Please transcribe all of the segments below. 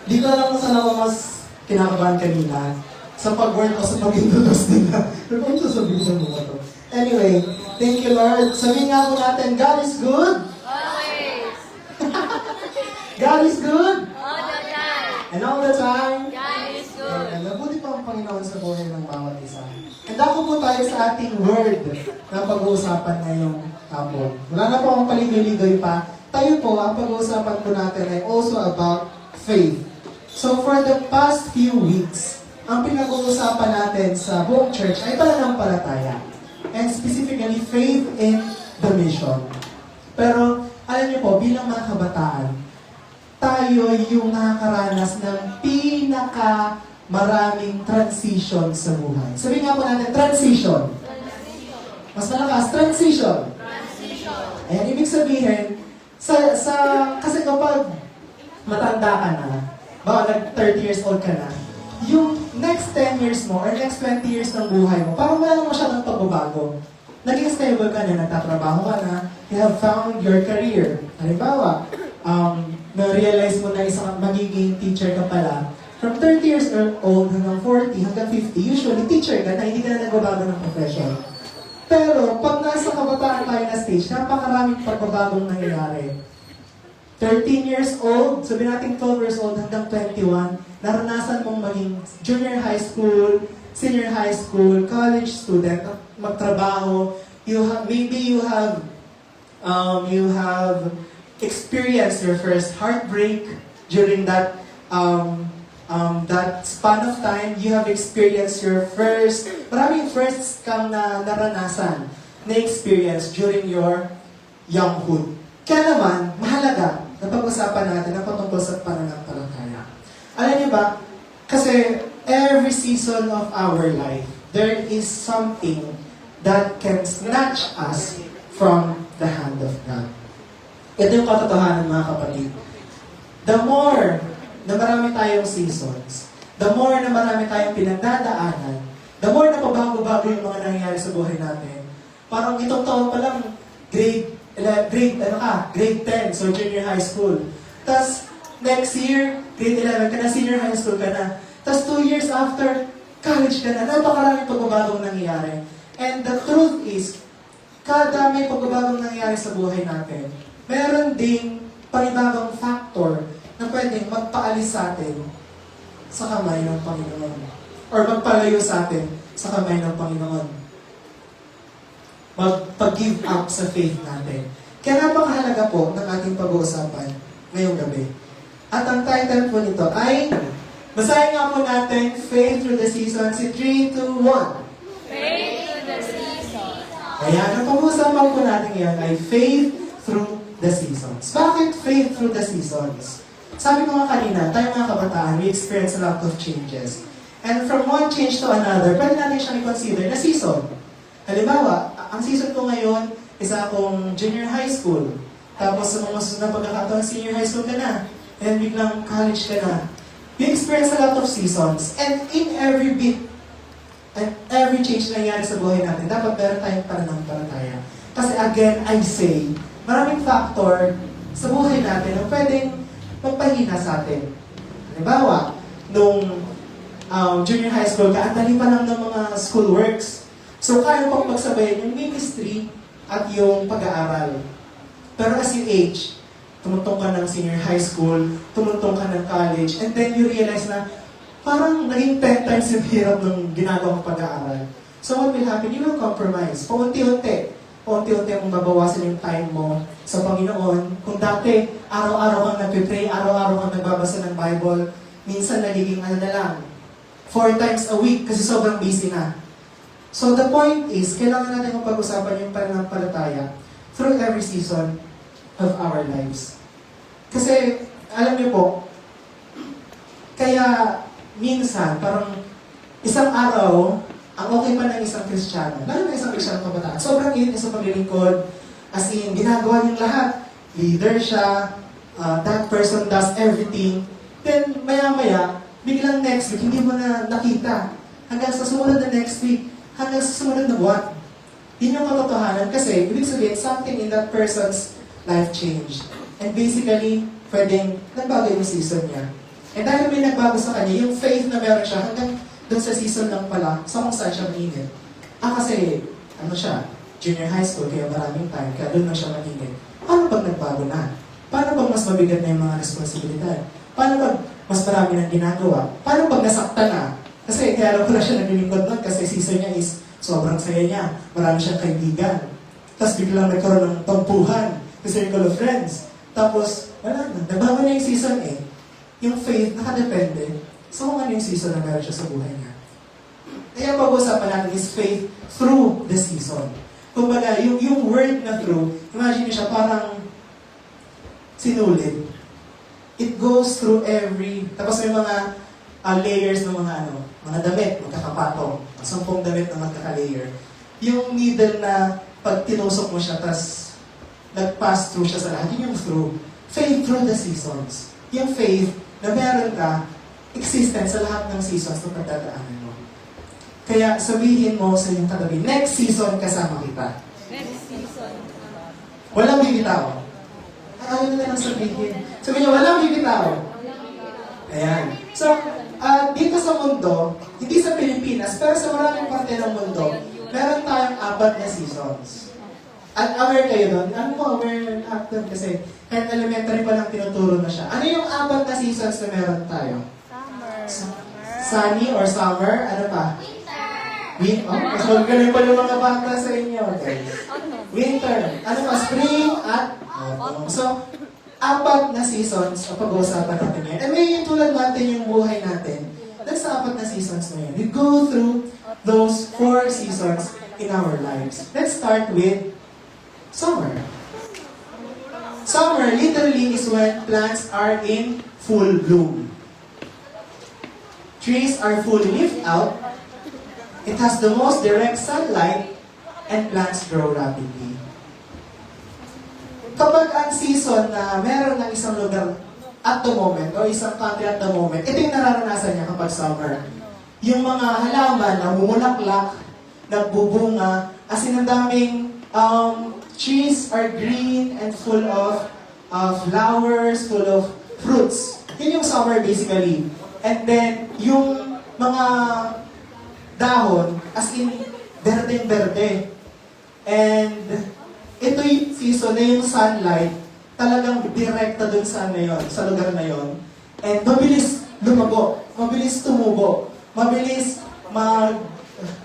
Di ko alam kung saan ako mas kinakabahan kanina. Sa pag-word o sa pag-introduce nila. Pero kung sasabihin mo ba ito? Anyway, thank you Lord. Sabihin nga po natin, God is good. Always. God is good. All the time. And all the time. God is good. And mabuti pa ang Panginoon sa buhay ng bawat isa. And ako po tayo sa ating word na pag-uusapan ngayong hapon. Wala na po akong paligoy-ligoy pa. Tayo po, ang pag-uusapan po natin ay also about faith. So for the past few weeks, ang pinag-uusapan natin sa buong church ay pananampalataya. And specifically, faith in the mission. Pero, alam niyo po, bilang mga kabataan, tayo yung nakakaranas ng maraming transition sa buhay. Sabihin nga po natin, transition. Mas malakas, transition. Ayan, ibig sabihin, kasi kapag matanda ka na, baka nag-30 years old ka na, yung next 10 years mo or next 20 years ng buhay mo, parang wala naman siya ng pagbabago. Naging stable ka na, nagtatrabaho ka na, you have found your career. Halimbawa, na-realize mo na isang magiging teacher ka pala, from 30 years old hanggang 40, hanggang 50, usually teacher ka na, hindi ka na nagbabago ng profession. Pero, pag nasa kabataan tayo na stage, napakaraming pagbabagong nangyayari. 13 years old, sabihin natin 12 years old hanggang 21, naranasan mong maging junior high school, senior high school, college student, magtrabaho. Maybe you have experienced your first heartbreak during that span of time. You have experienced your maraming firsts kang naranasan, na experience during your younghood. Kaya naman, mahalaga na pag-usapan natin ang patungkol sa pananampalataya. Alam niyo ba, kasi every season of our life, there is something that can snatch us from the hand of God. Ito yung katotohanan, mga kapatid. The more na marami tayong seasons, the more na marami tayong pinagdadaanan, the more na pabago-bago yung mga nangyayari sa buhay natin. Parang itong taon pa lang, grade 10, so junior high school. Tapos, next year, grade 11 ka na, senior high school ka na. Tapos 2 years after, college ka na. Napakaraming pagbabagong nangyayari. And the truth is, kada may pagbabagong nangyayari sa buhay natin, meron ding panibagong factor na pwedeng magpaalis sa atin sa kamay ng Panginoon. Or magpalayo sa atin sa kamay ng Panginoon. Magpag-give up sa faith natin. Kaya napakahalaga po ng ating pag-uusapan ngayong gabi. At ang title po nito ay, basahin nga po natin, Faith Through the Seasons, 3, 2, 1. Faith to the season. Ayan, ang pag-uusapan po natin ngayon ay Faith Through the Seasons. Bakit Faith Through the Seasons? Sabi ko nga kanina, tayo mga kabataan, we experience a lot of changes. And from one change to another, pwede natin siyang i-consider na season. Halimbawa, ang season ko ngayon, isa akong junior high school. Tapos sa mga susunod na pagkakataon, senior high school ka na. And biglang college ka na. We experience a lot of seasons. And in every bit, and every change na nangyari sa buhay natin, dapat meron tayong pananampalataya. Kasi again, I say, maraming factor sa buhay natin na pwedeng magpahina sa atin. Halimbawa, nung junior high school ka, ang dali pa lang ng mga school works. So, kaya pang pagsabayan yung ministry at yung pag-aaral. Pero as you age, tumuntong ka ng senior high school, tumuntong ka ng college, and then you realize na parang naging 10 times yung hirap ng ginagawang pag-aaral. So what will happen? You will compromise. Paunti-unti mong babawasan yung time mo sa Panginoon. Kung dati, araw-araw kang nagpipray, araw-araw kang nagbabasa ng Bible, minsan nagiging na lang, 4 times a week kasi sobrang busy na. So the point is, kailangan natin kung pag-usapan yung pananampalataya through every season of our lives. Kasi, alam niyo po, kaya minsan, parang isang araw, ang okay pa ng isang Kristiyano, lalo na isang Kristiyano kabataan, sobrang init sa paglilingkod, as in, ginagawa niyong lahat. Leader siya, that person does everything. Then, maya-maya, biglang next week, hindi mo na nakita. Hanggang sa sumunod na next week, hanggang sa sumunod na buwan. Yun yung katotohanan kasi, ibig sabihin, something in that person's life changed. And basically, pwedeng nagbago yung season niya. And dahil may nagbago sa kanya, yung faith na meron siya hanggang doon sa season lang pala, sa kung saan siya maningit. Kasi, ano siya, junior high school, kaya maraming time, kaya doon lang siya maningit. Paano pag nagbago na? Paano pag mas mabigat na yung mga responsibilidad? Paano pag mas marami nang ginagawa? Paano pag nasakta na? Kasi kaya alam ko na siya naglilingkod nun kasi season niya is sobrang saya niya. Marami siyang kaibigan. Tapos biglang nagkaroon ng tampuhan sa circle of friends. Tapos, wala na. Nagbago na yung season eh. Yung faith, nakadepende sa kung ano yung season na meron siya sa buhay niya. Kaya pag-usapan natin is faith through the season. Kumbaga, yung word na through, imagine niyo siya parang sinulid. It goes through tapos may mga layers ng mga damit, magkakapatong. 10 damit na magkaka-layer. Yung middle na pag tinusok mo siya, tas nag-pass through siya sa lahat, yun yung through. Faith through the seasons. Yung faith na meron ka, existence sa lahat ng seasons na pagdadaanan mo. Kaya sabihin mo sa iyong katabi, next season kasama kita. Next season. Walang bibitaw. Ayaw na lang sabihin. Sabihin niyo, walang bibitaw. Ayan. So, dito sa mundo, hindi sa Pilipinas, pero sa maraming parte ng mundo, meron tayong 4 na seasons. At aware kayo doon? Ano po, aware actor kasi kahit elementary pa lang tinuturo na siya. Ano yung 4 na seasons na meron tayo? Summer. Sunny or summer? Ano pa? Winter. Oh, mas magaling pa yung mga bata sa inyo. Okay. Winter. Ano pa? Spring at autumn. So, 4 na seasons ang pag-uusapan natin ngayon. And may yung tulad natin yung buhay natin. That's the 4 na seasons na yun. We go through those 4 seasons in our lives. Let's start with summer. Summer literally is when plants are in full bloom. Trees are fully leafed out. It has the most direct sunlight and plants grow rapidly. Kapag ang season na meron ng isang lugar at the moment, o isang country at the moment, ito yung nararanasan niya kapag summer. Yung mga halaman na bumulaklak, nagbubunga, as in ang daming trees are green and full of flowers, full of fruits. Yun yung summer basically. And then, yung mga dahon, as in, berde-berde. And ito yung season na yung sunlight, talagang direkta dun sa lugar na yon. And mabilis lumago, mabilis tumubo, mabilis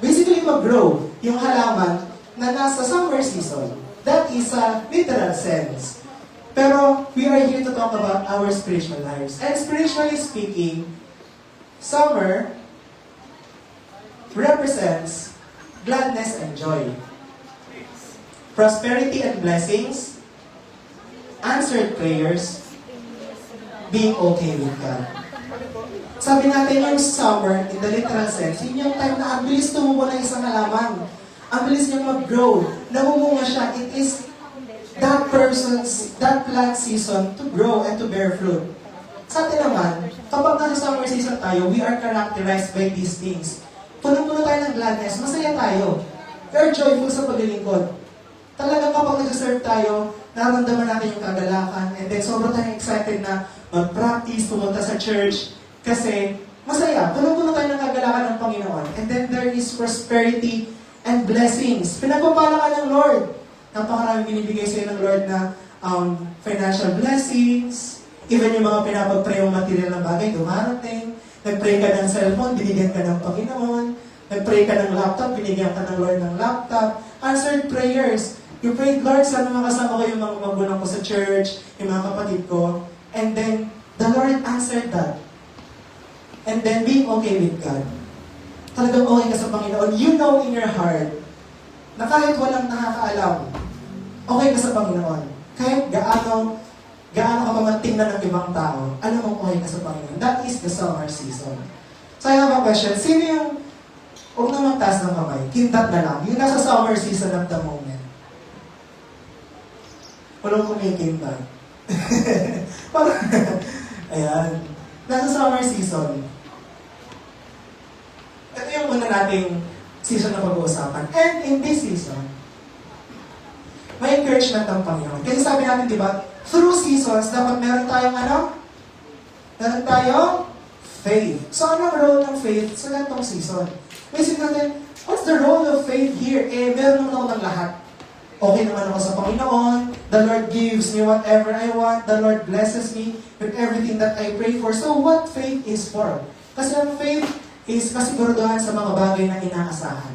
basically mag-grow yung halaman na nasa summer season. That is a literal sense. Pero we are here to talk about our spiritual lives. And spiritually speaking, summer represents gladness and joy, prosperity and blessings, answered prayers, being okay with God. Sabi natin yung summer, in the literal sense, yun yung time na ang bilis tumubo ng isang halaman. Ang bilis niyang mag-grow. Namumunga siya. It is that plant season to grow and to bear fruit. Sa atin naman, kapag nasa summer season tayo, we are characterized by these things. Puno-puno tayo ng gladness, masaya tayo. We are joyful sa paglilingkod. Talagang kapag nag-serve tayo, nararamdaman natin yung kagalakan, and then sobrang tayong excited na mag-practice, pumunta sa church, kasi masaya, puno-puno tayo ng kagalakan ng Panginoon. And then there is prosperity and blessings. Pinagpapala ka ng Lord. Napakaraming binibigay sa'yo ng Lord na financial blessings, even yung mga pinapag-pray yung material ng bagay, dumarating. Nag-pray ka ng cellphone, binigyan ka ng Panginoon. Nag-pray ka ng laptop, binigyan ka ng Lord ng laptop. Answered prayers. You prayed, Lord, sana makasama ko yung mga magulang ko sa church, yung mga kapatid ko. And then, the Lord answered that. And then, being okay with God. Talagang okay ka sa Panginoon. You know in your heart na kahit walang nakakaalam, okay ka sa Panginoon. Kahit gaano ka pa man tingnan ng ibang tao, alam mong okay ka sa Panginoon. That is the summer season. So I have a question. Sino yung, huwag na magtaas ng kamay, kindat na lang, yung nasa summer season of the moment. Walang kumikindat. Parang, ayan. Nasa summer season. Ito yung una nating season na pag-uusapan. And in this season, may encouragement ng Panginoon. Kasi sabi natin, di ba, through seasons, dapat meron tayong Meron tayong faith. So, anong role ng faith sa ganitong season? Isip natin, what's the role of faith here? Meron naman ako ng lahat. Okay naman ako sa Panginoon. The Lord gives me whatever I want. The Lord blesses me with everything that I pray for. So, what faith is for? Kasi ang faith is kasiguraduhan sa mga bagay na inaasahan.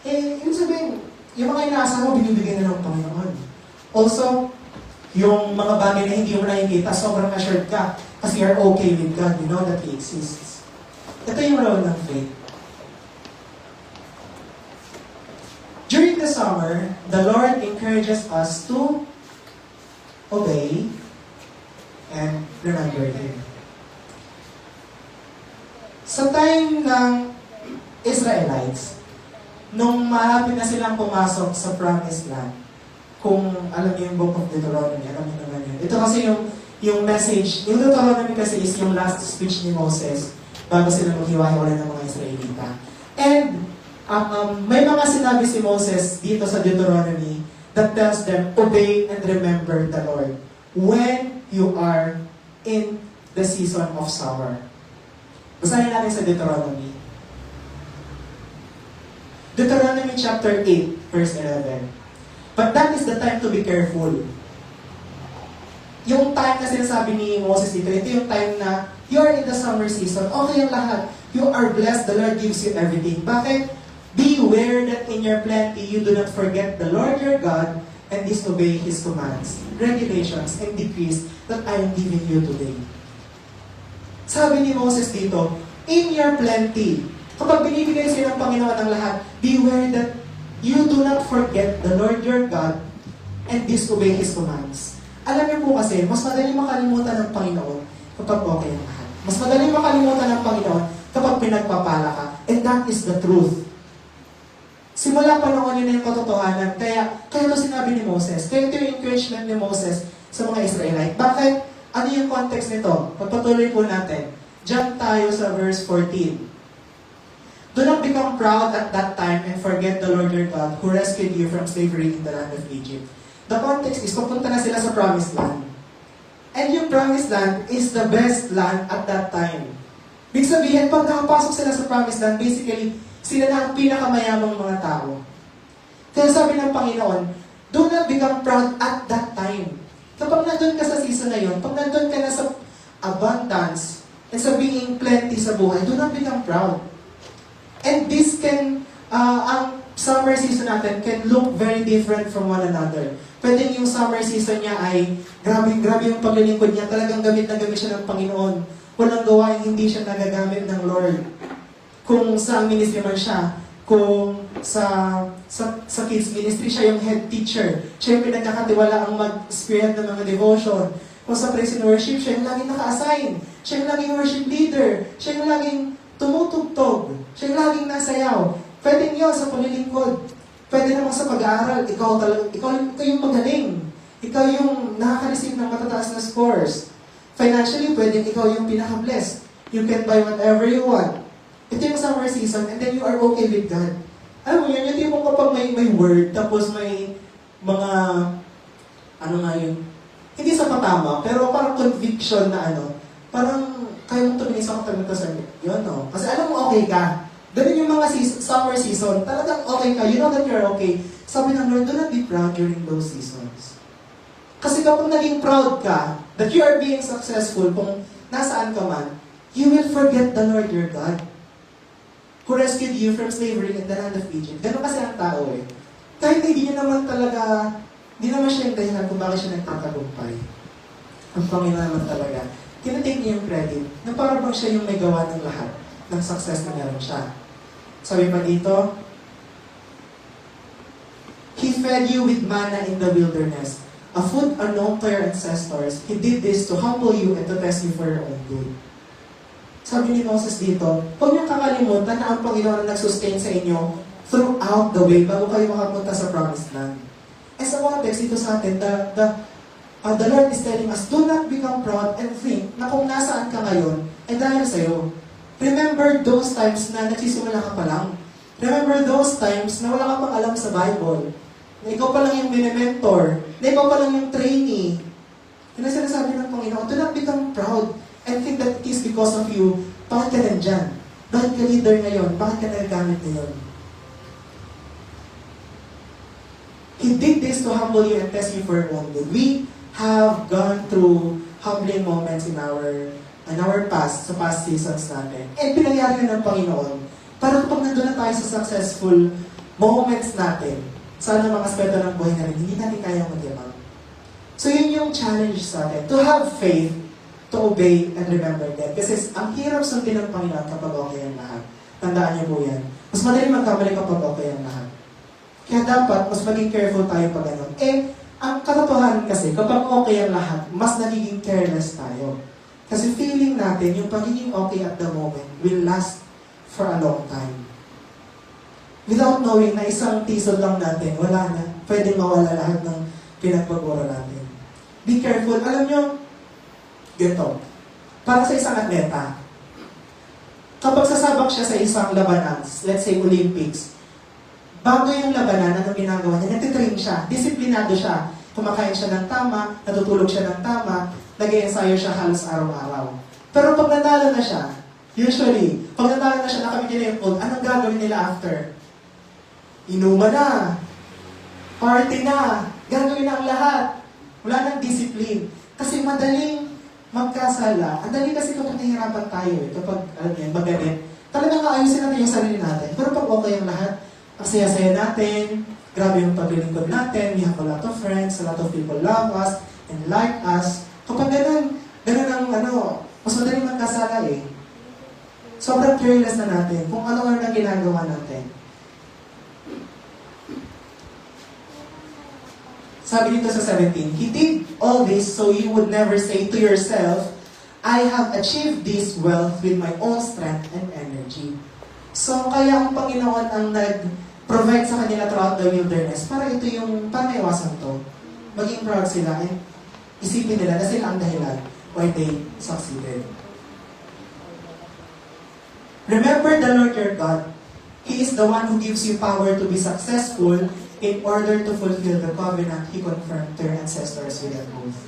Ibig sabihin, yung mga inaasahan mo, binibigay na ng Panginoon. Also, yung mga bagay na hindi mo nakikita, sobrang assured ka kasi you're okay with God. You know that He exists. Ito yung role ng faith. During the summer, the Lord encourages us to obey and remember Him. Sa time ng Israelites, nung malapit na silang pumasok sa Promised Land, kung alam niyo yung Book of Deuteronomy, alam niyo naman yun. Ito kasi yung message, yung Deuteronomy kasi is yung last speech ni Moses bago sila maghiwa-hiwalay ng mga Israelita. And may mga sinabi si Moses dito sa Deuteronomy that tells them, obey and remember the Lord when you are in the season of summer. Basahin natin sa Deuteronomy. Deuteronomy chapter 8, verse 11. But that is the time to be careful. Yung time na sinasabi ni Moses dito, ito yung time na you are in the summer season. Okay ang lahat. You are blessed. The Lord gives you everything. Bakit? Beware that in your plenty, you do not forget the Lord your God and disobey His commands, regulations, and decrees that I am giving you today. Sabi ni Moses dito, in your plenty, kapag binibigay sa'yo ng Panginoon ang lahat, beware that you do not forget the Lord your God and disobey His commands. Alam niyo po kasi, mas madaling makalimutan ng Panginoon kapag okay ang lahat. Mas madaling makalimutan ng Panginoon kapag pinagpapala ka. And that is the truth. Simula pa noon yun yung katotohanan. Kaya ito sinabi ni Moses. Kaya ito yung encouragement ni Moses sa mga Israelite. Bakit? Ano yung context nito? Pagpatuloy po natin. Diyan tayo sa verse 14. Do not become proud at that time and forget the Lord your God who rescued you from slavery in the land of Egypt. The context is, papunta na sila sa Promised Land. And yung Promised Land is the best land at that time. Big sabihin, pag nakapasok sila sa Promised Land, basically, sila na ang pinakamayamang mga tao. Kaya sabi ng Panginoon, do not become proud at that time. Kapag nandun ka sa season na yun, pag nandun ka na sa abundance and sa being plenty sa buhay, do not become proud. And this can, ang summer season natin can look very different from one another. Pwede yung summer season niya ay grabe yung paglilingkod niya, talagang gamit na gamit siya ng Panginoon. Walang gawain hindi siya nagagamit ng Lord. Kung sa ministry man siya, kung sa kids ministry, siya yung head teacher. Siya yung pinagkakatiwala ang mag-spirit ng mga devotion. Kung sa praise and worship, siya yung laging naka-assign. Siya yung laging worship leader. Siya yung laging tumutugtog. Siya yung laging nasayaw. Pwede niyo sa paglilingkod. Pwede naman sa pag-aaral. Ikaw yung magaling. Ikaw yung nakaka-receive ng matataas na scores. Financially, pwede ikaw yung pinaka-blessed. You can buy whatever you want. Ito yung summer season, and then you are okay with God. Alam mo yun, yung tipong kapag may word, tapos may mga, ano nga yun, hindi sa patama, pero parang conviction na parang kaya mong tumingin sa katabi ko sa yun, no? Kasi alam mo, okay ka. Ganun yung mga summer season, talagang okay ka, you know that you're okay. Sabi ng Lord, do not be proud during those seasons. Kasi kapag naging proud ka, that you are being successful, kung nasaan ka man, you will forget the Lord your God, who rescued you from slavery in the land of Egypt. Ganun kasi ang tao eh. Kahit hindi naman siya yung dahilan kung bakit siya nagtatagumpay. Ang Panginoon naman talaga. Tinatake niya yung credit na para bang siya yung may gawa ng lahat ng success na meron siya. Sabi pa dito, He fed you with manna in the wilderness, a food unknown to your ancestors. He did this to humble you and to test you for your own good. Sabi ni Moses dito, huwag niyong kakalimutan na ang Panginoon ang nag-sustain sa inyo throughout the way bago kayo makapunta sa Promised Land. And sa context dito sa atin, the Lord is telling us, do not become proud and think na kung nasaan ka ngayon, ay dahil sa'yo. Remember those times na nagsisimula ka pa lang. Remember those times na wala ka pang alam sa Bible. Na ikaw pa lang yung mini-mentor. Na ikaw pa lang yung trainee. Yun ang sinasabi ng Panginoon, do not become proud. and think that it is because of you, bakit ka nandyan? Bakit ka leader ngayon? Bakit ka nagagamit ngayon? He did this to humble you and test you for your own good. We have gone through humbling moments in our past, sa past seasons natin. And pinangyari yun ng Panginoon. Para kapag nandun na tayo sa successful moments natin, sa mga aspeto ng buhay natin, hindi natin kayang magyabang. So yun yung challenge sa atin. To have faith, to obey, and remember that. Kasi ang hirap sundin ng Panginoon kapag okay ang lahat. Tandaan niyo po yan. Mas madali magkamali kapag okay ang lahat. Kaya dapat, mas maging careful tayo pag ano. Ang katotohanan kasi, kapag okay ang lahat, mas nagiging careless tayo. Kasi feeling natin, yung pagiging okay at the moment will last for a long time. Without knowing na isang tisod lang natin, wala na. Pwedeng mawala lahat ng pinagpagura natin. Be careful. Alam nyo, ganito. Para sa isang atleta, kapag sasabak siya sa isang labanan, let's say Olympics, bago yung labanan, ano ginagawa niya? Nagtitrain siya. Disiplinado siya. Kumakain siya ng tama, natutulog siya ng tama, nag-i-ensayo siya halos araw-araw. Pero pag natalo na siya, usually, pag natalo na siya, nakamit nila yung gold, anong gagawin nila after? Inuman na. Party na. Gagawin na ang lahat. Wala nang discipline. Kasi madaling magkasala. Ang dali kasi kapag nahihirapan tayo kapag, alam yan, magalit, talagang kaayusin natin yung sarili natin. Pero pag okay ang lahat, ang saya-saya natin, grabe yung paglilingkod natin, we have a lot of friends, a lot of people love us, and like us. Kapag ganun ang mas madaling magkasala eh. Sobrang careless na natin kung ano ang ginagawa natin. Sabi dito sa 17, He did all this so you would never say to yourself, I have achieved this wealth with my own strength and energy. So, kaya ang Panginoon ang nag-provide sa kanila throughout the wilderness para may iwasan to. Maging proud sila and isipin nila na sila ang dahilan why they succeeded. Remember the Lord your God. He is the one who gives you power to be successful in order to fulfill the covenant He confirmed to your ancestors with an oath.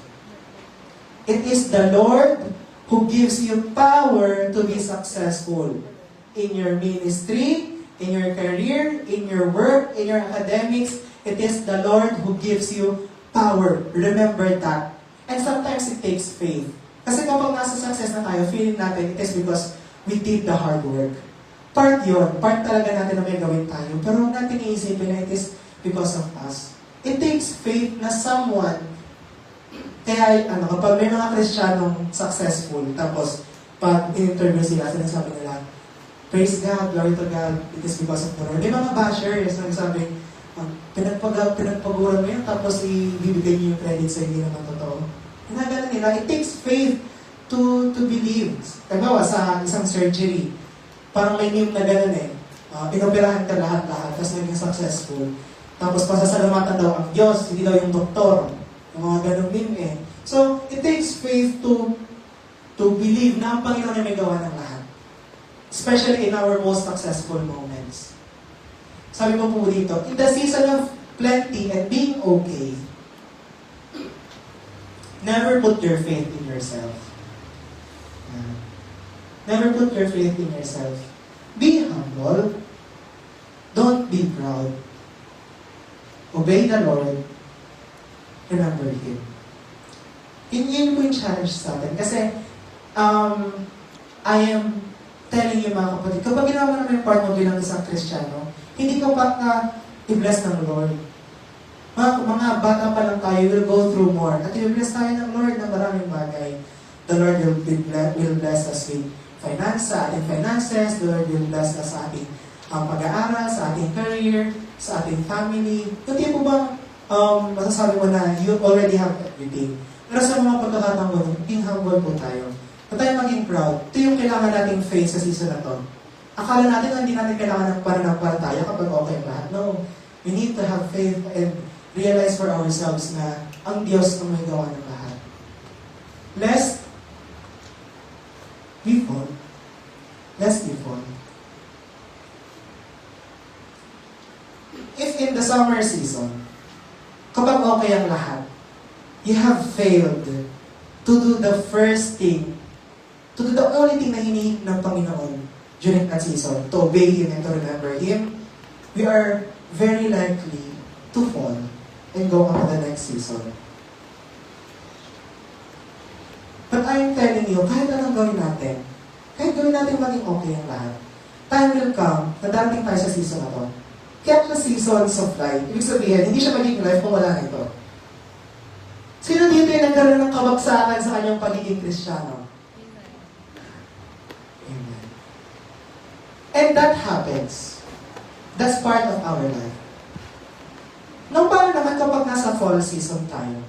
It is the Lord who gives you power to be successful in your ministry, in your career, in your work, in your academics. It is the Lord who gives you power. Remember that. And sometimes it takes faith. Kasi kapag nasa success na tayo, feeling natin it is because we did the hard work. Part yun. Part talaga natin na may gawin tayo. Pero huwag natin iisipin na it is because of us. It takes faith na someone, kaya kapag may mga Kristiyanong successful, tapos pag in-interview sila, sinasabi nila, praise God, glory to God, it is because of the Lord. May mga bashers na nagsabi, pinagpaguran mo yun, tapos ibibigay niyo yung credit sa hindi naman totoo. Ginagawa nila, it takes faith to believe. Tagawa sa isang surgery, parang may meme na gano'n inoperahan ka lahat-lahat, tapos naging successful. Tapos pasasalamatan daw ang Diyos, hindi daw yung doktor. Yung mga ganong meme So, it takes faith to believe na ang Panginoon ay may gawa ng lahat. Especially in our most successful moments. Sabi mo po dito, in the season of plenty and being okay, never put your faith in yourself. Never put your faith in yourself. Be humble. Don't be proud. Obey the Lord. Remember Him. Yun po yung challenge sa atin. Kasi, I am telling you mga kapatid, kapag ginawa mo naman yung part mo bilang isang Kristiyano, hindi ka pa i-bless ng Lord. Mga bata pa lang tayo, will go through more. At i-bless tayo ng Lord ng maraming bagay. The Lord will bless us with sa ating finances. The Lord will bless us sa ating pag-aaral, sa ating career, sa ating family. Hindi po bang masasabi mo na you already have everything? Pero sa mga pagkakataon mo, being humble po tayo. At tayo maging proud. Ito yung kailangan nating faith sa season na to. Akala natin na hindi natin kailangan ng pananampalataya kapag okay ang lahat. No. We need to have faith and realize for ourselves na ang Diyos ang may gawa ng lahat. Lest we fall. Lest we fall. If in the summer season, kapag okay ang lahat, you have failed to do the first thing to do the only thing na hinihingi ng Panginoon during that season, to obey Him and to remember Him, we are very likely to fall and go on to the next season. But I'm telling you, kahit anong gawin natin, kahit gawin natin maging okay ang lahat, time will come na darating tayo sa season na to. Kaya the seasons of life, ibig sabihin, hindi siya magiging life kung wala na ito. Sino dito yung nagkaroon ng kabagsakan sa kanyang pagiging Kristiyano? Amen. And that happens. That's part of our life. Nung paano naman kapag nasa fall season tayo?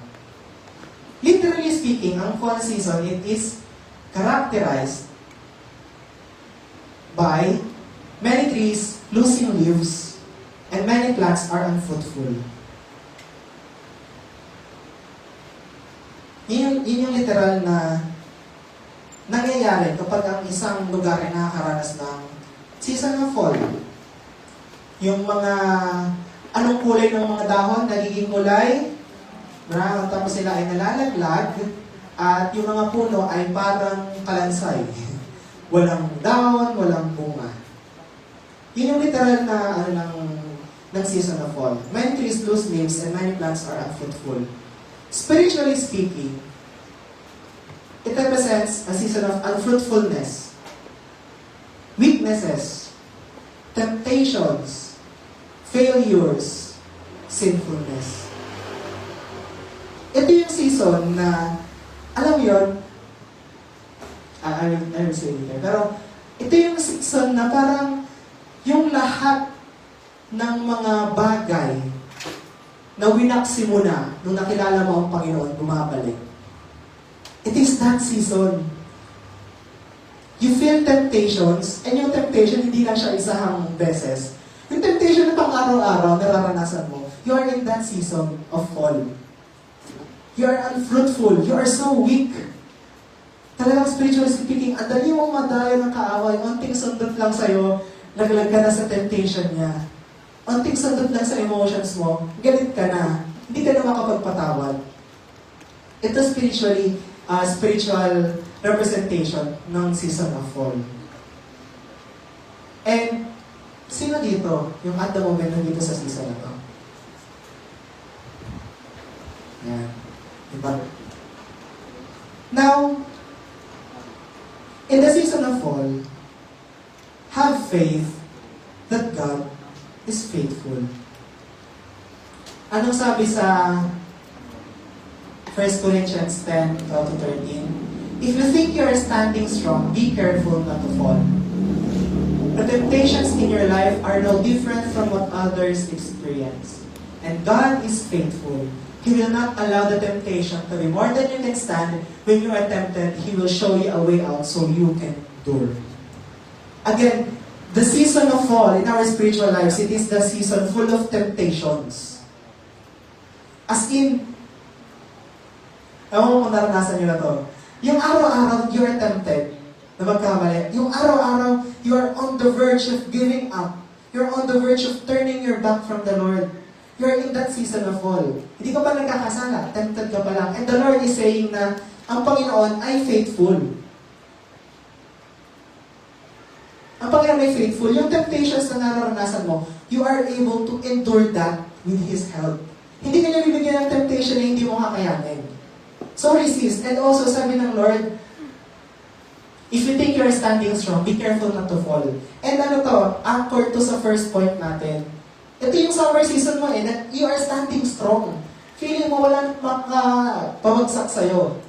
Literally speaking, ang fall season, it is characterized by many trees losing leaves and many plants are unfruitful. Yun yung literal na nangyayari kapag ang isang lugar ay nakakaranas ng season ng fall. Yung mga anong kulay ng mga dahon, nagiging kulay brown, tapos sila ay nalalaglag, at yung mga puno ay parang kalansay. Walang dahon, walang bunga. Yun yung literal na ng season of fall. Many trees lose leaves and many plants are unfruitful. Spiritually speaking, it represents a season of unfruitfulness, weaknesses, temptations, failures, sinfulness. Ito yung season na, alam mo yun, I will say it later, pero ito yung season na parang yung lahat ng mga bagay na winaksi mo na nung nakilala mo ang Panginoon, bumabalik. It is that season. You feel temptations, and yung temptation, hindi lang siya isang beses. Yung temptation na pang-araw-araw, nararanasan mo, you are in that season of fall. You are unfruitful. You are so weak. Talagang spiritually speaking, ang dali mong madayo ng kaaway, onting sundot lang sa'yo, laglag ka na sa temptation niya. Onting sundot lang sa emotions mo, galit ka na. Hindi ka na makapagpatawad. Ito spiritually, spiritual representation ng season of fall. And, sino dito, yung at the moment nandito sa season na to? Yan. Diba? Now, in the season of fall, have faith that God is faithful. Anong sabi sa 1 Corinthians 10:12-13? If you think you are standing strong, be careful not to fall. The temptations in your life are no different from what others experience. And God is faithful. He will not allow the temptation to be more than you can stand. When you are tempted, He will show you a way out so you can endure. Again, the season of fall in our spiritual lives, it is the season full of temptations. As in, ewan mo kung naranasan nyo na to. Yung araw-araw, you are tempted na magkamali. Yung araw-araw, you are on the verge of giving up. You're on the verge of turning your back from the Lord. You're in that season of fall. Hindi ka pa nagkakasala, tempted ka pa lang. And the Lord is saying na, ang Panginoon ay faithful. Ang Panginoon ay faithful. Yung temptations na nararanasan mo, you are able to endure that with His help. Hindi ka niya bibigyan ng temptation na hindi mo kakayanin. So resist. And also, sabi ng Lord, if you think you're standing strong, be careful not to fall. And ano to, anchor to sa first point natin. Ito yung summer season mo na you are standing strong. Feeling mo walang makapabagsak sa'yo.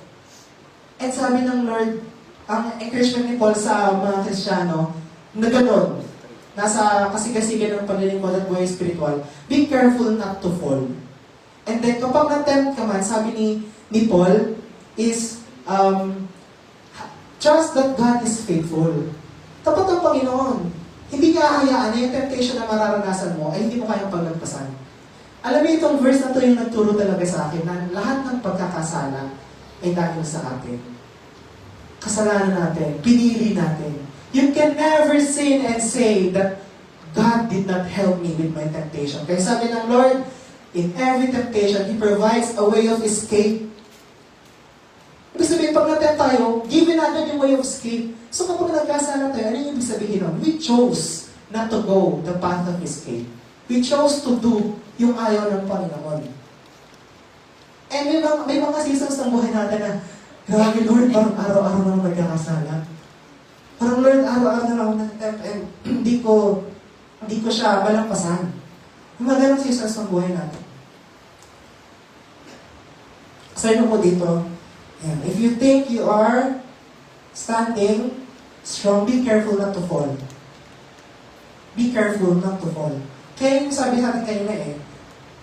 And sabi ng Lord, ang encouragement ni Paul sa mga Kristiyano, na gano'n, nasa kasigasigan ng paglilingkod at buhay spiritual, be careful not to fall. And then, kapag na-tempt ka man, sabi ni Paul, is, trust that God is faithful. Tapat ang Panginoon. Hindi niya hayaan na yung temptation na mararanasan mo ay hindi mo kayang paglagpasan. Alam mo itong verse na to yung nagturo talaga sa akin na lahat ng pagkakasala ay dahil sa atin. Kasalanan natin, pinili natin. You can never sin and say that God did not help me with my temptation. Kaya sabi ng Lord, in every temptation, He provides a way of escape. Ibig sabihin, pag natin tayo, given natin yung way of escape. So kapag nagkasala tayo, ano yung ibig sabihin nun? We chose not to go the path of escape. We chose to do yung ayaw ng Panginoon. And may mga seasons ng buhay natin na, grabe Lord, parang araw-araw na magkakasala. Parang Lord, araw-araw na lang and hindi ko siya malampasan. Yung mga ganong seasons ng buhay natin. Sabi mo po dito, yeah, if you think you are standing strong, be careful not to fall. Be careful not to fall. Kaya yung sabi natin kanina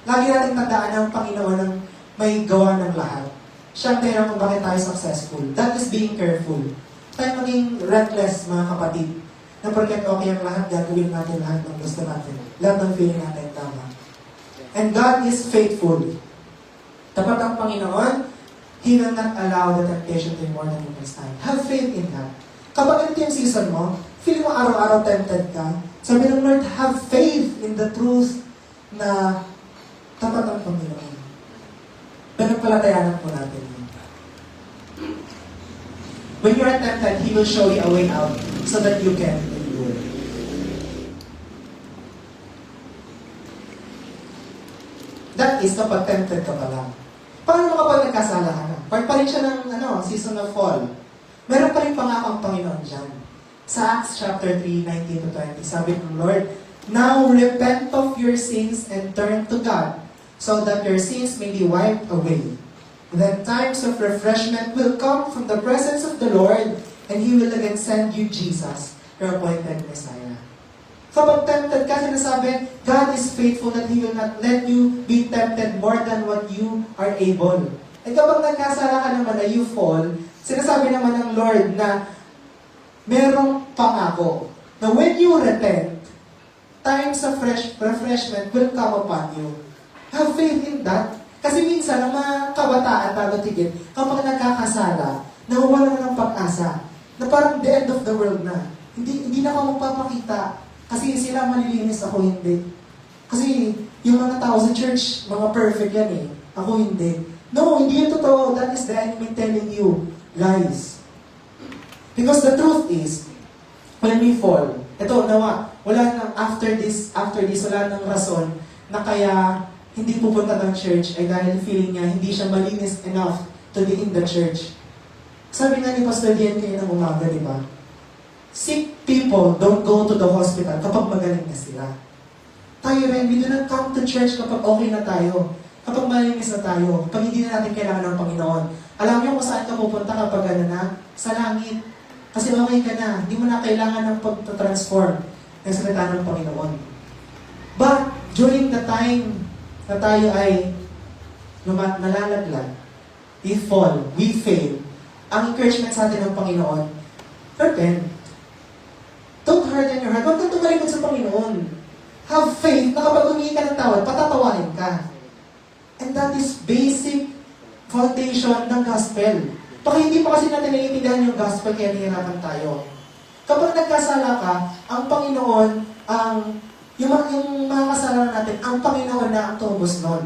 lagi natin tandaan ng Panginoon ng may gawa ng lahat. Siya ang pera kung bakit tayo successful. That is being careful. Tayo maging reckless, mga kapatid. Na porket okay ang lahat, gagawin natin lahat ng gusto natin. Lahat ng feeling natin tama. And God is faithful. Tapat ang Panginoon, He will not allow the temptation to be more than you can stand. Have faith in God. Kapag ito yung season mo, feel mo araw-araw tempted ka, sabi ng Lord, have faith in the truth na tapat ang Panginoon. Pinagpalatayanan po natin yun. When you are tempted, He will show you a way out so that you can endure. That is kapag tempted ka pa lang. Paano kapag nagkasala ka na? Part pa rin siya ng season of fall. Meron pa rin pangakang Panginoon dyan. Sa Acts chapter 3, 19 to 20, sabi ng Lord, now repent of your sins and turn to God, so that your sins may be wiped away. Then times of refreshment will come from the presence of the Lord, and He will again send you Jesus, your appointed Messiah. Kapag tempted ka, sinasabi, God is faithful that He will not let you be tempted more than what you are able. At kapag nagkasala ka naman na you fall, sinasabi naman ng Lord na merong pangako na when you repent, times of refreshment will come upon you. Have faith in that. Kasi minsan, ang mga kabataan, bago tigit, kapag nagkakasala, nawawalan na ng pag-asa, na parang the end of the world na. Hindi na ako magpapakita. Kasi sila malilinis, ako hindi. Kasi yung mga tao sa church, mga perfect yan Ako hindi. No, hindi yun totoo. That is the enemy telling you lies. Because the truth is, when we fall, wala nang after this, wala nang rason na kaya hindi pupunta ng church ay dahil feeling niya hindi siya malinis enough to be in the church. Sabi nga ni Pastor Dian kayo ng umaga, di ba? Sick people don't go to the hospital kapag magaling na sila. Tayo rin, we do not come to church kapag okay na tayo. Kapag malinis na tayo. Kapag hindi na natin kailangan ng Panginoon. Alam niyo kung saan ka pupunta kapag sa langit. Kasi okay ka na. Hindi mo na kailangan ng pag-transform ng salita ng Panginoon. But, during the time na tayo ay nalalaglag, we fall, we fail, ang encouragement sa atin ng Panginoon, repent. Don't harden your heart. Huwag kang tumalikod sa Panginoon. Have faith na kapag humingi ka ng tawad, patatawarin ka. And that is basic foundation ng gospel. Baka hindi pa kasi natin naiintindihan yung gospel kaya nahihirapan tayo. Kapag nagkasala ka, ang Panginoon, yung mga kasalanan natin, ang Panginoon na ang tumubos nun.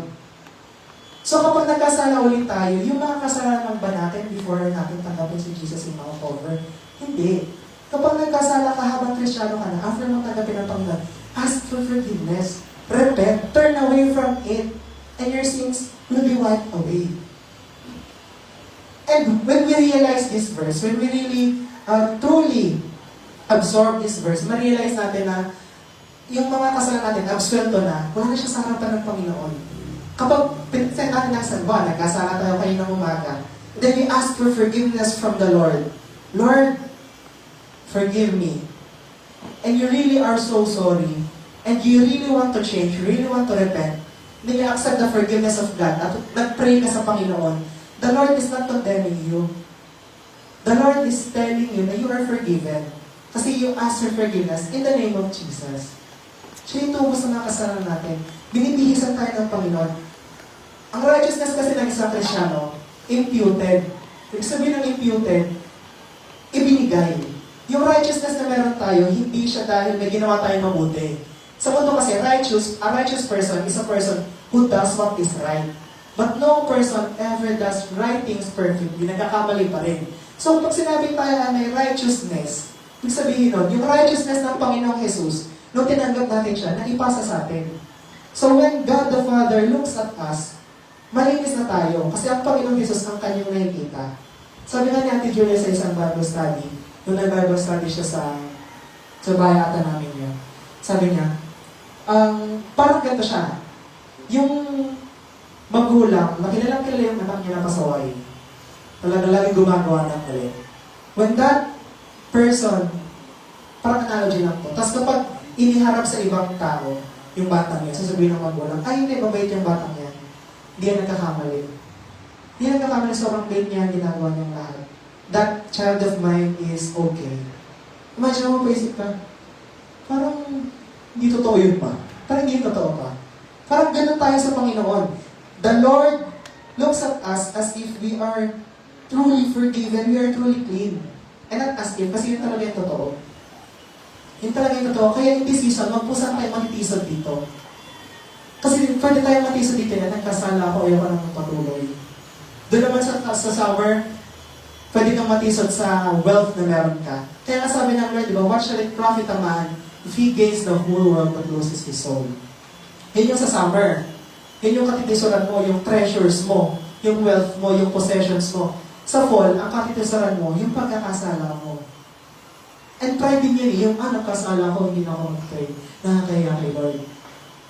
So kapag nagkasala ulit tayo, yung mga kasalanan ba natin before natin tanggapin si Jesus in our cover? Hindi. Kapag nagkasala ka habang Kristiyano ka na, after mong tanggapin ang Panginoon, ask for forgiveness. Repent. Turn away from it. And your sins will be wiped away. And when we realize this verse, when we really truly absorb this verse, ma-realize natin na yung mga kasalanan natin, absuelto na, wala na siya sa harapan ng Panginoon. Kapag pinag natin ng sanba, nagkasala tayo kayo ng umaga, then we ask for forgiveness from the Lord. Lord, forgive me. And you really are so sorry. And you really want to change, you really want to repent. Then you accept the forgiveness of God at nag-pray ka sa Panginoon. The Lord is not condemning you. The Lord is telling you na you are forgiven. Kasi you ask for forgiveness in the name of Jesus. Siya yung tubos sa mga kasalanan natin. Binibihisan tayo ng Panginoon. Ang righteousness kasi ng isang Kristiyano, imputed. Ibig sabihin ng imputed, ibinigay. Yung righteousness na meron tayo, hindi siya dahil may ginawa tayong mabuti. Sa mundo kasi, a righteous person is a person who does what is right. But no person ever does right things perfectly. Nagkakamali pa rin. So, pag sinabi tayo may righteousness, ibig sabihin nun, yung righteousness ng Panginoong Jesus, nung tinanggap natin siya, naipasa sa atin. So, when God the Father looks at us, malinis na tayo. Kasi ang Panginoong Jesus ang kanyang nakikita. Sabi nga ni Ate Julia sa isang Bible study, nung nag-Bible study siya sa bahay ata namin yun. Sabi niya, parang ganito siya. Yung magulang, na kilalang kilala yung anak niya na pasaway. Talagang lagi gumagawa ng mali. When that person, parang analogy lang po. Tapos kapag iniharap sa ibang tao, yung batang yan, sasabihin ng magulang, ay hindi, mabait yung batang yan. Hindi yan nagkakamali. Hindi yan nagkakamali, sobrang bait niya, ginagawa niyang lahat. That child of mine is okay. Imagine mo, paisip ka, parang hindi totoo yun pa. Parang hindi totoo pa. Parang ganun tayo sa Panginoon. The Lord looks at us as if we are truly forgiven, we are truly clean. And not as if, kasi yun talaga yung totoo. Yun talaga yung totoo. Kaya in this season, magpusan tayo matitisod dito. Kasi pwede tayo matisod dito na nagkasala ako, ayaw ko nang patuloy. Doon naman sa summer, pwede kang matisod sa wealth na meron ka. Kaya nga sabi ng Lord, di ba, what shall it profit a man if he gains the whole world but loses his soul? Yun yung sa summer. Yun yung katitisoran mo, yung treasures mo, yung wealth mo, yung possessions mo. Sa fall, ang katitisoran mo, yung pagkakasala mo. And pride din yun yung nagkasala ko, hindi na ako mag-pray. Nakakaya kay Lord.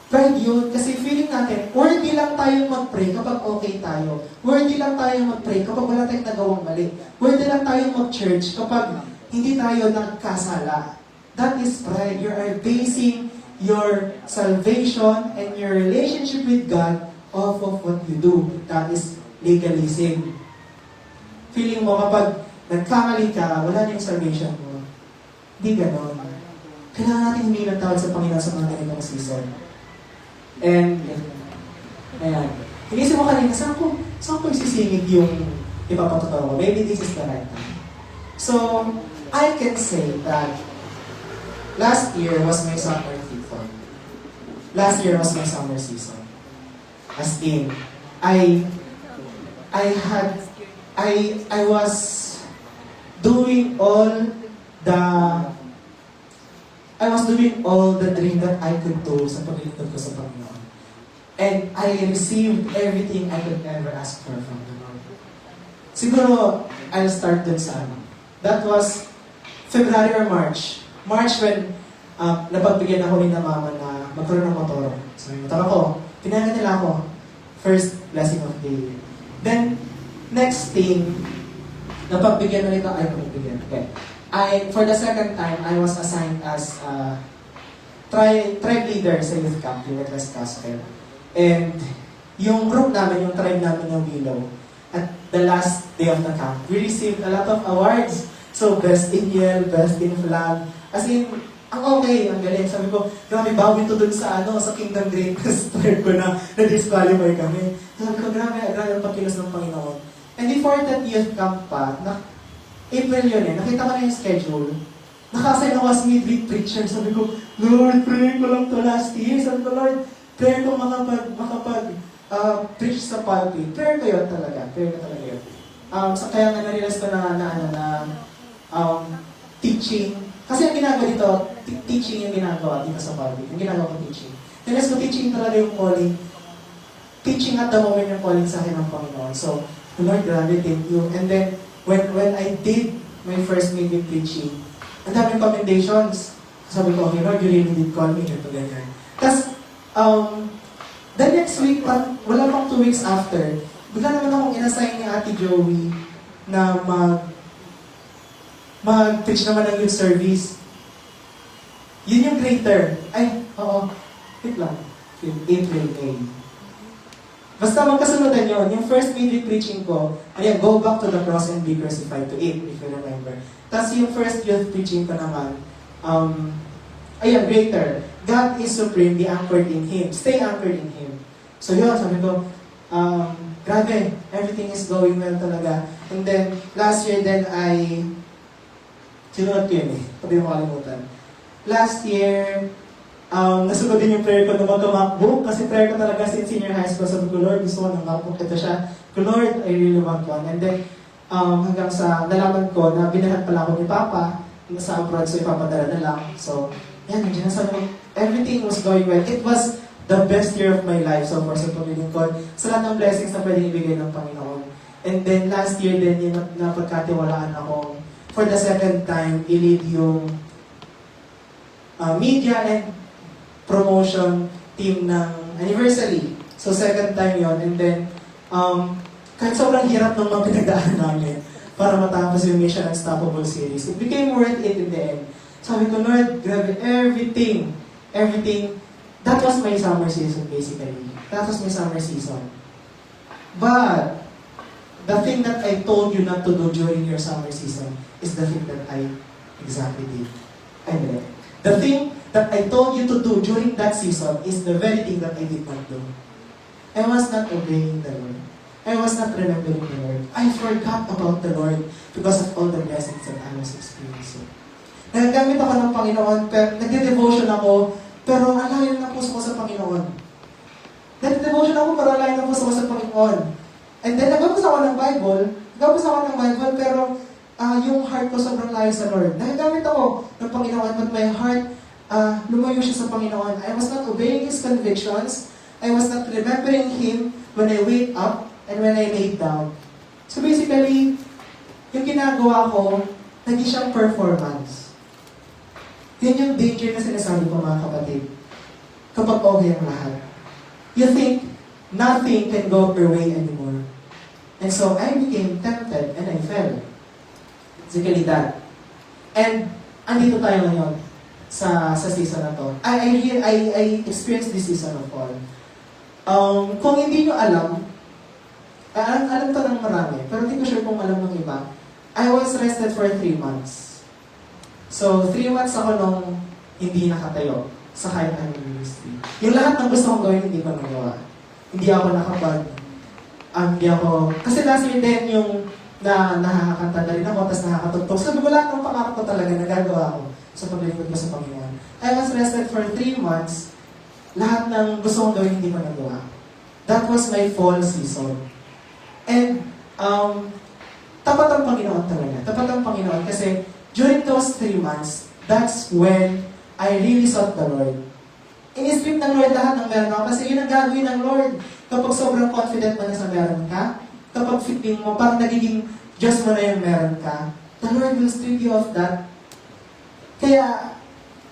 Pride yun, kasi feeling natin, worthy lang tayong mag-pray kapag okay tayo. Worthy lang tayong mag-pray kapag wala tayong nagawang mali. Worthy lang tayong mag-church kapag hindi tayo nagkasala. That is pride. You are basing your salvation and your relationship with God off of what you do. That is legalism. Feeling mo kapag nagkamali ka, wala na yung salvation mo. Hindi ganon. Kailangan natin humingi ng tawad sa Panginoon sa mga ganitong season. And, ayan. Inisip mo kanina, saan ko isisingit yung ipapatotoo ko? Maybe this is the right time. So, I can say that last year was my summer season. Last year was my summer season. As in, I was doing all the dream that I could do sa paglilingkod ko sa Panginoon. And I received everything I could ever ask for from the Lord. Siguro, I'll start dun sa That was February or March. March when napagbigyan ako rin ng mama na magkaroon ng motor. So, yung motor ako, pinayagan nila ako. First blessing of the year. Then, next thing, napagbigyan na nito, okay. For the second time, I was assigned as tribe leader sa youth camp, yung West Castle. And yung group namin, yung tribe namin ng Willow, at the last day of the camp, we received a lot of awards. So, best in yell, best in flag. As in, ang okay, ang galing. Sabi ko, grabe, bawin to dun sa Kingdom Greatness tribe ko na na-disqualify kami. Sabi ko, grabe ang pagkilos ng Panginoon. And before that youth camp pa, April yun nakita ko na yung schedule. Naka-assign ako as midweek preacher. Sabi ko, Lord, pray ko lang to last year. Sabi ko, Lord, prayer ko makapag-preach sa pulpit. Prayer ko yun talaga. Prayer ko talaga yun. Kaya nga na-realize ko na teaching. Kasi ang ginagawa dito, teaching yung ginagawa dito sa pulpit. Yung ginagawa ko teaching. Na-realize ko, teaching talaga yung calling. Teaching at the moment yung calling sa akin ng Panginoon. So, Lord, grabe, thank you. And then, when I did my first midweek preaching, ang daming commendations. Sabi ko, okay, Lord, you really did call me. Ito, ganyan. Tapos, the next week, wala pang 2 weeks after, bigla naman akong inassign ni Ate Joey na mag-preach naman ng youth service. Yun yung greater. Wait lang. April, May. Basta magkasunodan yun. Yung first midweek preaching ko, go back to the cross and be crucified to it, if you remember. Tapos yung first youth preaching ko naman, greater. God is supreme, be anchored in Him. Stay anchored in Him. So yun, sabi ko, grabe, everything is going well talaga. And then, last year then sinuot ko yun pati mo kalimutan. Last year, Nasunod din yung prayer ko na magka-MacBook kasi prayer ko talaga since senior high school. Sabi ko, Lord, gusto ko ng MacBook. Ito siya. Ko, Lord, I really want one. And then, hanggang sa nalaman ko na binahan pala ako ni Papa sa abroad, so ipapadala na lang. So, yan, nandiyan na sabi ko, everything was going well. It was the best year of my life so far sa paglilingkod. Sa lahat ng blessings na pwedeng ibigay ng Panginoon. And then, last year din, yung napagkatiwalaan ako for the second time, i-lead yung media and promotion team ng anniversary. So, second time yon. And then, kahit sobrang hirap ng mga pinagdaan namin para matapos yung Mission Unstoppable series, it became worth it in the end. Sabi ko, Lord, grabe, everything, that was my summer season basically. That was my summer season. But, the thing that I told you not to do during your summer season is the thing that I exactly did. I did. The thing that I told you to do during that season is the very thing that I did not do. I was not obeying the Lord. I was not remembering the Lord. I forgot about the Lord because of all the blessings that I was experiencing. Nagagamit ako ng Panginoon, nagde-devotion ako, pero alayo na puso ko sa Panginoon. Nagde-devotion ako, pero alayo na puso ko sa Panginoon. And then, nagbabasa ako ng Bible, pero yung heart ko sobrang layo sa Lord. Nagagamit ako ng Panginoon, but my heart, lumayo siya sa Panginoon. I was not obeying His convictions. I was not remembering Him when I wake up and when I lay down. So basically, yung ginagawa ko, naging siyang performance. Yan yung danger na sinasabi ko mga kapatid. Kapag okay ang lahat. You think nothing can go your way anymore. And so I became tempted and I fell. Basically that. And andito tayo ngayon sa season na to. I experienced this season of fall. Kung hindi nyo alam to ng marami, pero hindi ko sure kung alam ng iba, I was rested for 3 months. So, 3 months ako nung hindi nakatayo sa kahit anong ministry. Yung lahat ng gusto kong gawin, hindi ko nagawa. Hindi ako kasi last year din yung nakakanta na rin ako, tapos nakakatugtog. Sabi ko lahat ng pangarap ko talaga, nagagawa ko sa paglingkod ko sa Panginoon. I was rested for 3 months. Lahat ng gusto kong gawin, hindi ko nagawa. That was my fall season. And, tapat ang Panginoon talaga. Tapat ang Panginoon kasi during those 3 months, that's when I really sought the Lord. In-strip ng Lord lahat ng meron ako kasi yun ang gagawin ng Lord. Kapag sobrang confident mo na sa meron ka, kapag feeling mo, parang nagiging Diyos mo na yung meron ka, the Lord will strip you of that. Kaya,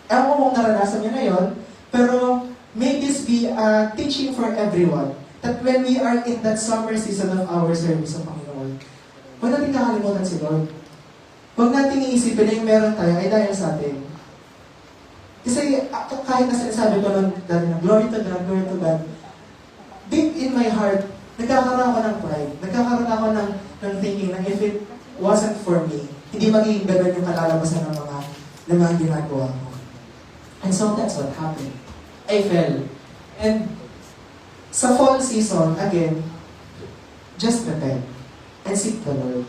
ewan ko kung naranasan niyo na yun, pero may this be a teaching for everyone that when we are in that summer season of our service sa Panginoon, huwag natin kakalimutan si Lord. Huwag natin iisipin na yung meron tayo ay dahil sa atin. Kasi kahit na sinasabi ko nun dati na glory to God, deep in my heart, nagkakaroon ako ng pride. Nagkakaroon ako ng thinking na if it wasn't for me, hindi magiging ganun yung kalalabasan ng mga ginagawa ko. And so that's what happened. I fell. And sa fall season, again, just repent and seek the Lord.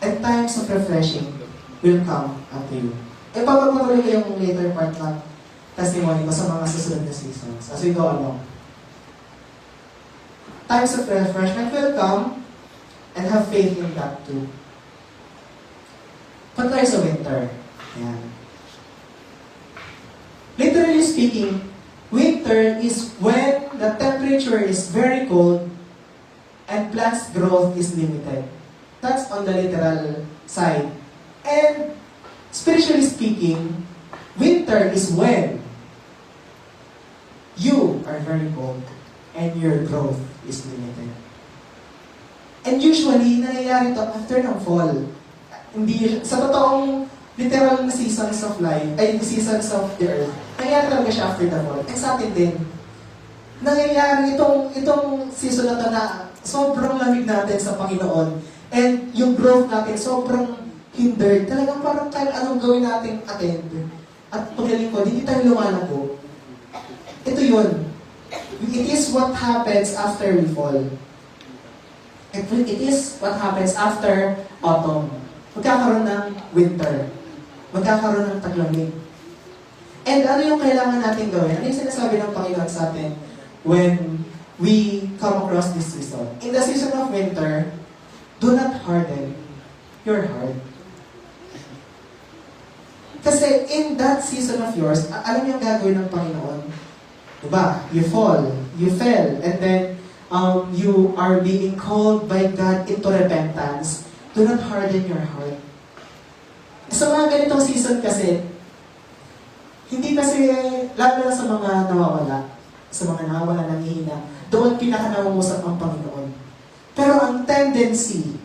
And times of refreshing will come unto you. Papagpatuloy ko yung later part ng testimony ko sa mga susunod na seasons as we go along. Times of refreshment will come and have faith in that too. But there's a winter. Ayan. Literally speaking, winter is when the temperature is very cold and plants growth is limited. That's on the literal side. And spiritually speaking, winter is when you are very cold and your growth is limited. And usually, nangyayari ito after ng fall. Hindi, sa totoong literal na seasons of life, ay seasons of the earth, nangyayari talaga siya after the fall. And sa atin din, nangyayari itong season na ito na sobrang lamig natin sa Panginoon. And yung growth natin sobrang hindered. Talagang parang kahit anong gawin natin attend. At paglilingkod, hindi tayo lumalago. Ito yun. It is what happens after we fall. It is what happens after autumn. Magkakaroon ng winter. Magkakaroon ng taglamig. And ano yung kailangan natin gawin? Ano yung sinasabi ng Panginoon sa atin when we come across this season? In the season of winter, do not harden your heart. Kasi in that season of yours, alam niyo ang gagawin ng Panginoon? Diba? You fall, you fell, and then you are being called by God into repentance. Do not harden your heart. Sa mga ganitong season kasi, hindi kasi, lalo na sa mga nawawala, sa mga nawawala ng hihina, doon pinaka-nangungusap ang Panginoon. Pero ang tendency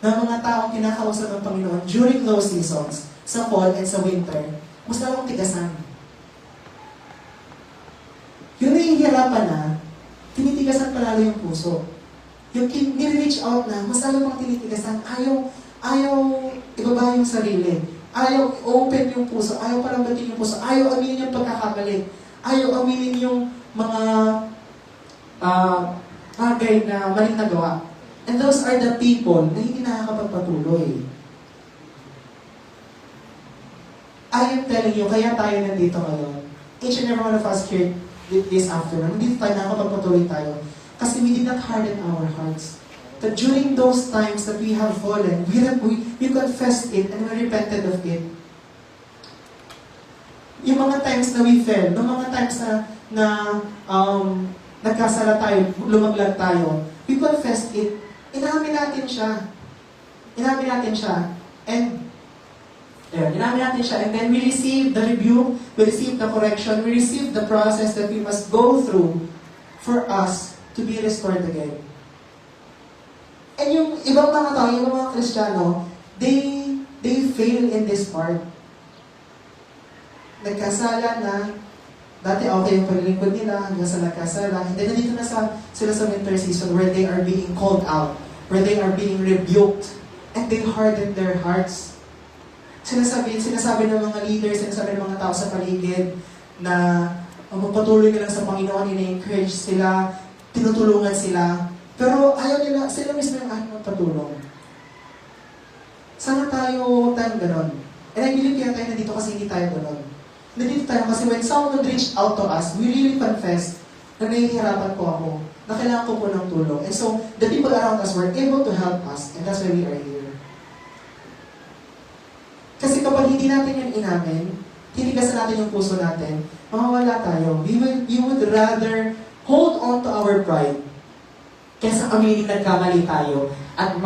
ng mga taong kinakausap ng Panginoon during those seasons, sa fall and sa winter, mas lalong tigasan. Yung nahihirapan na, tinitigasan palalo yung puso. Yung ni-reach out na, mas lalo pang tinitigasan. Ayaw ibaba yung sarili. Ayaw open yung puso. Ayaw palambatin yung puso. Ayaw aminin yung pagkakamali. Ayaw aminin yung mga bagay na maling nagawa. And those are the people na hindi nakakapagpatuloy. I am telling you, kaya tayo nandito ngayon. Each and every one of us here this afternoon, hindi tayo nakakapagpatuloy tayo. Kasi we did not harden our hearts. That during those times that we have fallen, we confessed it and we repented of it. Yung mga times na we fell, yung mga times na nagkasala tayo, lumaglag tayo, we confessed it. Inamin natin siya. And then we receive the rebuke, we receive the correction, we receive the process that we must go through for us to be restored again. And yung ibang mga tao, yung mga Kristiyano, they fail in this part. Nagkasala na, dati okay yung paglilingkod nila, hanggang sa nagkasala, and then nandito na sila sa winter season where they are being called out, where they are being rebuked, and they harden their hearts. Sinasabi ng mga leaders, sinasabi ng mga tao sa paligid na magpatuloy ka lang sa Panginoon, ina-encourage sila, tinutulungan sila. Pero ayaw nila, sila mismo yung ayaw magpatulong. Sana tayo ganon. And I believe kaya tayo nandito kasi hindi tayo ganon. Nandito tayo kasi when someone reached out to us, we really confess na nahihirapan po ako, na kailangan ko po ng tulong. And so, the people around us were able to help us, and that's why we are here. Kasi kapag hindi natin yan inamin, tinigasan natin yung puso natin, mawawala tayo. We would rather hold on to our pride kaysa aminin nagkamali tayo at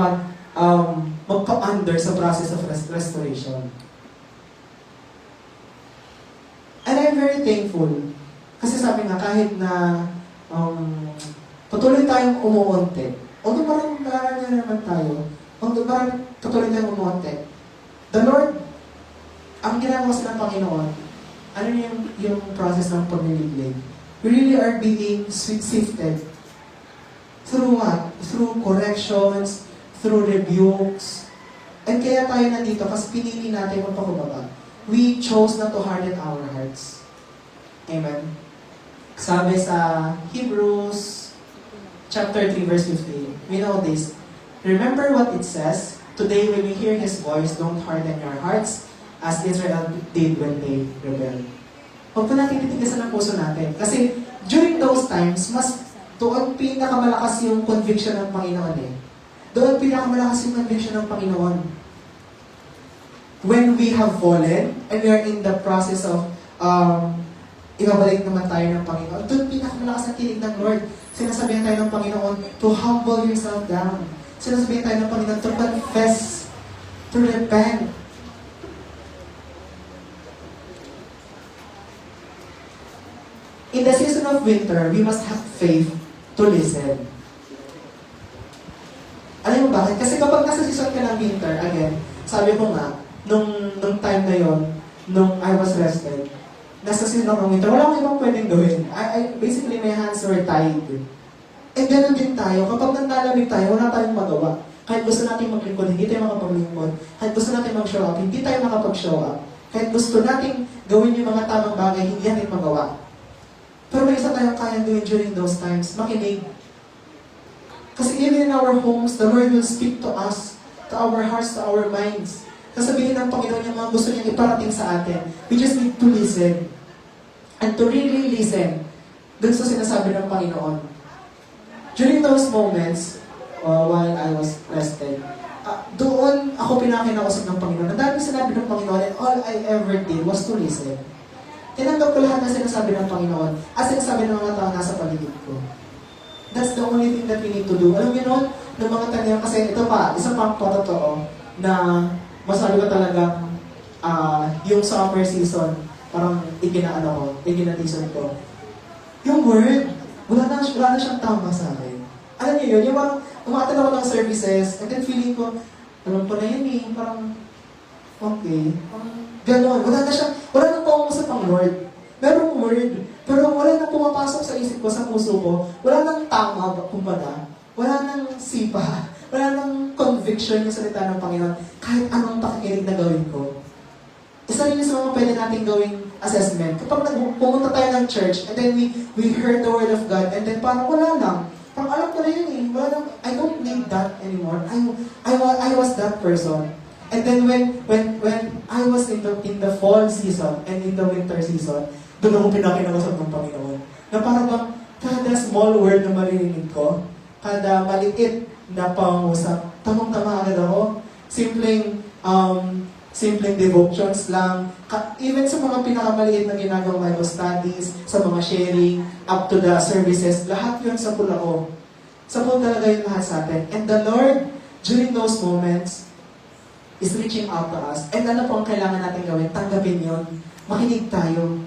magpa-under sa process of restoration. And I'm very thankful. Kasi sabi nga, kahit na patuloy tayong umuunti, although parang naman tayo, although parang patuloy tayong umuunti, the Lord, ang ginagawa sa ng Panginoon, ano yung process ng pagliliglig? We really are being sifted. Through what? Through corrections, through rebukes. And kaya tayo nandito kasi pinili natin magpakubaba. We chose not to harden our hearts. Amen? Sabi sa Hebrews chapter 3 verse 15, we know this. Remember what it says, today when you hear His voice, don't harden your hearts, as Israel did when they rebelled. Huwag po natin titigasan ang puso natin. Kasi during those times, mas doon pinakamalakas yung conviction ng Panginoon eh. Doon pinakamalakas yung conviction ng Panginoon. When we have fallen, and we are in the process of ibabalik naman tayo ng Panginoon, doon pinakamalakas ang tinig ng Lord. Sinasabihan tayo ng Panginoon to humble yourself down. Sinasabihan tayo ng Panginoon to confess, to repent. In the season of winter, we must have faith to listen. Alam mo bakit? Kasi kapag nasa season ka ng winter, again, sabi ko nga, nung time na yon, nung I was rested, nasa season ng winter, wala akong ibang pwedeng gawin. Basically, my hands were tied. And ganoon din tayo. Kapag nanlalamig tayo, wala tayong magawa. Kahit gusto natin maglingkod, hindi tayo makapaglingkod. Kahit gusto natin mag-show up, hindi tayo makapag-show up. Kahit gusto natin gawin yung mga tamang bagay, hindi natin magawa. Pero may isa tayong kayang gawin during those times, makinig. Kasi even in our homes, the Lord will speak to us, to our hearts, to our minds. Sasabihin ng Panginoon yung mga gusto niyang iparating sa atin. We just need to listen. and to really listen dun sa sinasabi ng Panginoon. During those moments, while I was rested, doon ako pinakinausap ng Panginoon. Ang dami sinabi ng Panginoon and all I ever did was to listen. Tinanggap ko lahat ng sinasabi ng Panginoon at sinasabi ng mga tao nasa paligid ko. That's the only thing that we need to do. Alam niyo nun, ng mga taniyang, kasi ito pa, isa pang patotoo na masabi ko talagang yung summer season, parang iginatison ko. Yung word, wala na siyang tama sa akin. Alam niyo yun, yung parang umaten ako ng services, and then feeling ko, alam ko na yun eh, parang, okay, parang, gano'n, wala nang pangusap ang Lord. Merong word, pero wala nang pumapasok sa isip ko, sa puso ko, wala nang tama, kumbaga, wala nang sipa, wala nang conviction yung salita ng Panginoon, kahit anong pakikinig na gawin ko. Isa rin sa mga pwede natin gawing assessment. Kapag pumunta tayo ng church, and then we heard the word of God, and then parang wala lang. Parang alam ko na yun eh. Wala lang, I don't need that anymore. I was that person. And then when I was in the fall season and in the winter season, doon ako pinakinausap ng Panginoon. Na parang bang kada small word na maririnig ko, kada maliit na pangusap, tamang-tama agad ako. Simpleng devotions lang. Even sa mga pinakamaliit na ginagawang Bible studies, sa mga sharing, up to the services, lahat yun sa pula ko. Sa pula talaga yun lahat sa atin. And the Lord, during those moments, is reaching out to us. And ano po ang kailangan natin gawin? Tanggapin yun. Makinig tayo.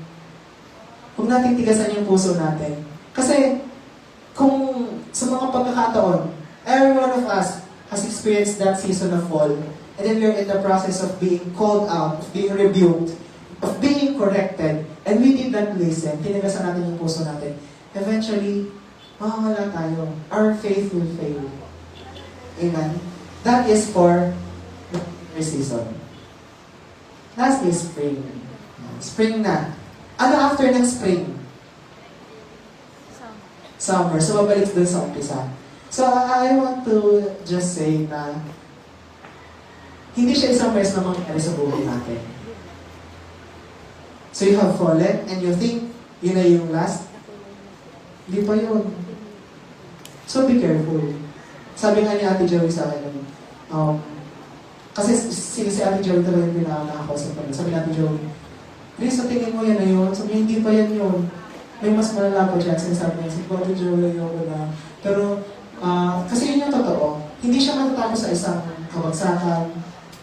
Huwag natin tigasan yung puso natin. Kasi, kung sa mga pagkakataon, every one of us has experienced that season of fall. And then we're in the process of being called out, of being rebuked, of being corrected, and we did not listen. Tinigasan natin yung puso natin. Eventually, makakala tayo. Our faith will fail. Amen? That is for the winter season. Lastly, spring. Spring na. Ano after ng spring? Summer. So, babalik dun sa umpisa. So, I want to just say na hindi siya isang mess na mangyari sa buhay natin. So you have fallen and you think yun na yung last? Hindi pa yun. So be careful. Sabi nga ni Ate Joey sa akin, kasi si Ate Joey talaga yung pinaka-nakausap ko. Sabi ni Ate Joey, Chris, sa tingin mo yan na yun? Sabi, hindi pa yan yun. May mas malala pa dyan. Sinasabi niya, si Ate Joey, ayoko na. Pero, kasi yun yung totoo. Hindi siya matatapos sa isang kabagsakan.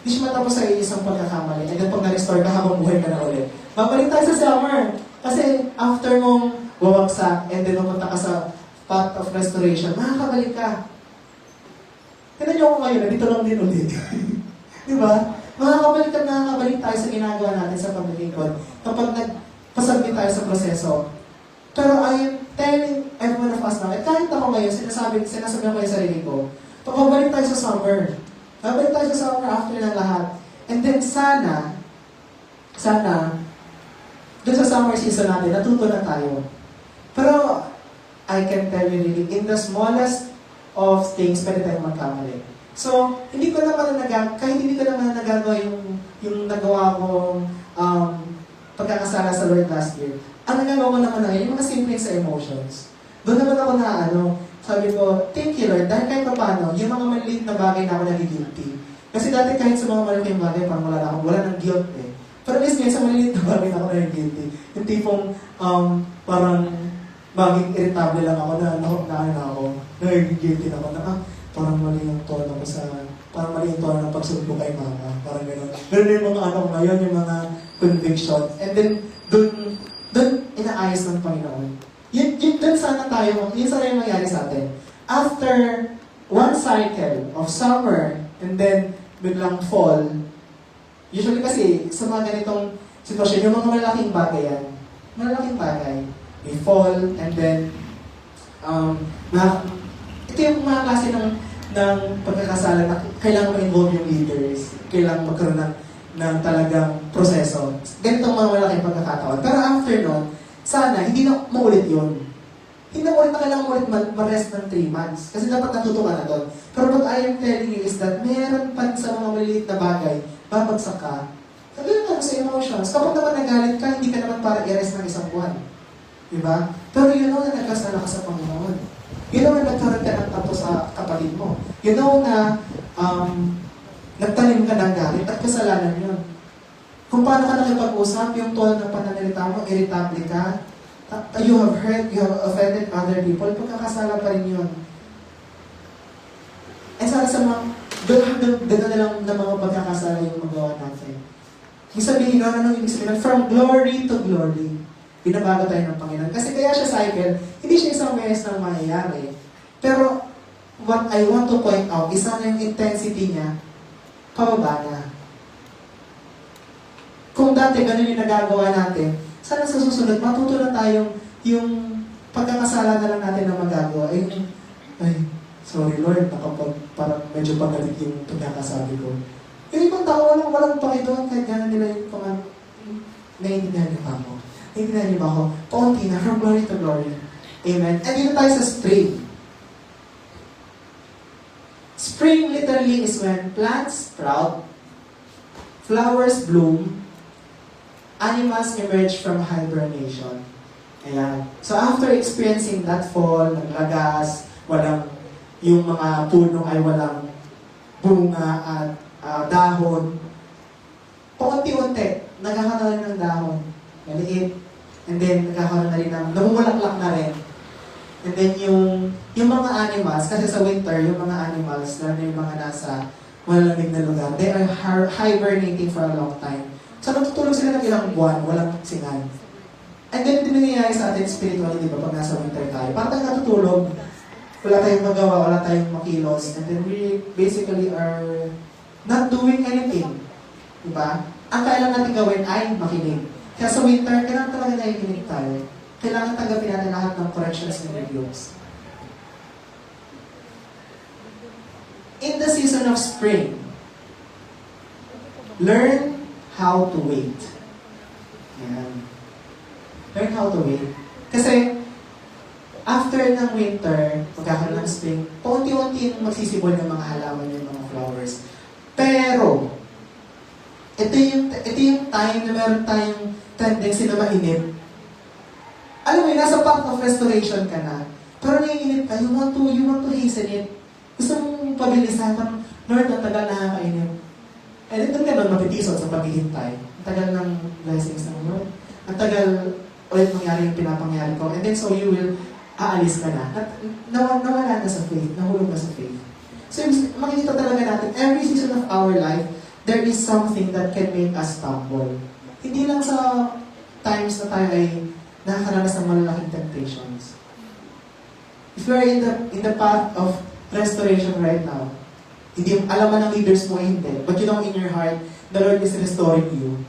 Hindi siya matapos sa isang pagkakamali. And then pag na-restore ka, habang buhay ka na ulit. Babalik tayo sa summer. Kasi after mong wawagsak, and then mapunta ka sa path of restoration, makakabalik ka. Tignan niyo ako ngayon, dito lang din ulit. Di ba? Makakabalik tayo sa ginagawa natin sa paglilingkod kapag nagpasabit tayo sa proseso. Pero I am telling every one of us now, at kahit ako ngayon, sinasabi ko yung sarili ko, pabalik tayo sa summer. Babalik tayo sa summer after ng lahat. And then sana, dun sa summer season natin, natuto na tayo. Pero, I can tell you really, in the smallest of things, pwede tayong magkamali. So, kahit hindi ko naman nagagawa yung nagawa kong pagkakasala sa Lord last year, ang nagagawa ko naman na yung mga simple sa emotions. Doon naman ako na sabi ko, thank you Lord, dahil kahit paano, yung mga maliit na bagay na ako nagigilty. Kasi dati kahit sa mga maliit bagay, parang wala nang guilt eh. Pero at least ngayon, sa maliit na bagay na ako nagigilty. Yung tipong, parang maging irritable lang ako nagigilty na ako na, parang mali yung tono ng pagsublo kay mama. Parang gano'n. Pero yung mga ngayon, yung mga convictions. And then, dun inaayos ng Panginoon. Yun sana yung mangyari sa atin. After one cycle of summer, and then biglang fall, usually kasi sa mga ganitong sitwasyon, yung mga malaking bagay yan. Malaking bagay. May fall, and then, ito yung mga klase ng pagkakasala na kailangan ma-involve yung leaders, kailangan magkaroon ng talagang proseso. Ganitong mga malaking pagkakataon. Pero after nun, sana, hindi na maulit yun. Hindi na ulit na kailangan ma-rest ng 3 months. Kasi dapat natuto ka na doon. Pero what I am telling you is that meron pa sa mga maliliit na bagay, babagsak ka. Sabi na lang sa emotions. Kapag naman nagalit ka, hindi ka naman para i-rest ng isang buwan. Diba? Pero you know na nagkasala ka sa Panginoon. You know na nagkaroon ka ng tapo sa kapatid mo. You know na nagtanim ka ng galit at kasalanan yun. Kung paano ka nakipag-usap, yung tono ng pananalita mo, irritable ka, you have hurt, you have offended other people, pagkakasala pa rin yun. And sana sa mga, gano'n na lang na mga pagkakasala yung magawa natin. Yung sabihin, ano ibig sabihin? From glory to glory. Binabago tayo ng Panginoon. Kasi kaya siya cycle, hindi siya isang beses na mangyayari. Pero, what I want to point out, isa na yung intensity niya, pababa na. Kung dati ganun yung nagagawa natin, sana sa susunod, matuto na tayong yung pagkakasala na lang natin na magagawa. Ay, sorry Lord, parang medyo pagalit yung pagkakasabi ko. Yung ibang tao, walang paki doon, kahit gano'n nila yung naiintindihan niyo pa ako. Naiintindihan niyo ba ako? Paunti na, from glory to glory. Amen. And dito tayo sa spring. Spring literally is when plants sprout, flowers bloom, animals emerge from hibernation. Ayan. So after experiencing that fall, naglagas, yung mga puno ay walang bunga at dahon, paunti-unti, nagkakaroon ng dahon, maliit, and then nagkakaroon na rin ng, namumulaklak na rin. And then yung mga animals, kasi sa winter, yung mga animals, lalo yung mga nasa malamig na lugar, they are hibernating for a long time. So natutulog sila ng ilang buwan, walang singan. And then ito nangyayari sa atin spiritually, di ba, pag nasa winter tayo. Parang tayo natutulog, wala tayong magawa, wala tayong makilos, and then we basically are not doing anything. Di ba? Ang kailangan natin gawin ay makinig. Kaya sa winter, kailangan talaga nakikinig tayo. Kailangan tanggapin natin lahat ng corrections and reviews. In the season of spring, learn how to wait. Ayan. Learn how to wait. Kasi, after ng winter, magkakaroon ng spring, paunti-unti magsisibol ng mga halaman yung mga flowers. Pero, ito yung time na meron tayong tendency na mainip. Alam mo yun, nasa path of restoration ka na. Pero naiinip ka, you want to hasten it. Gusto mong pabilisan, parang, Lord, ang tagal nakakainip. And ito ganun, matitisod sa paghihintay. Ang tagal ng blessings ng Lord. Ang tagal ulit mangyari yung pinapangyari ko. And then so you will, aalis ka na. At nawala na sa faith, nahulog na sa faith. So makikita talaga natin, every season of our life, there is something that can make us stumble. Hindi lang sa times na tayo ay nakakaranas ng malalaking temptations. If you are in the path of restoration right now, hindi alam man ng leaders mo hindi, but you know in your heart, the Lord is restoring you.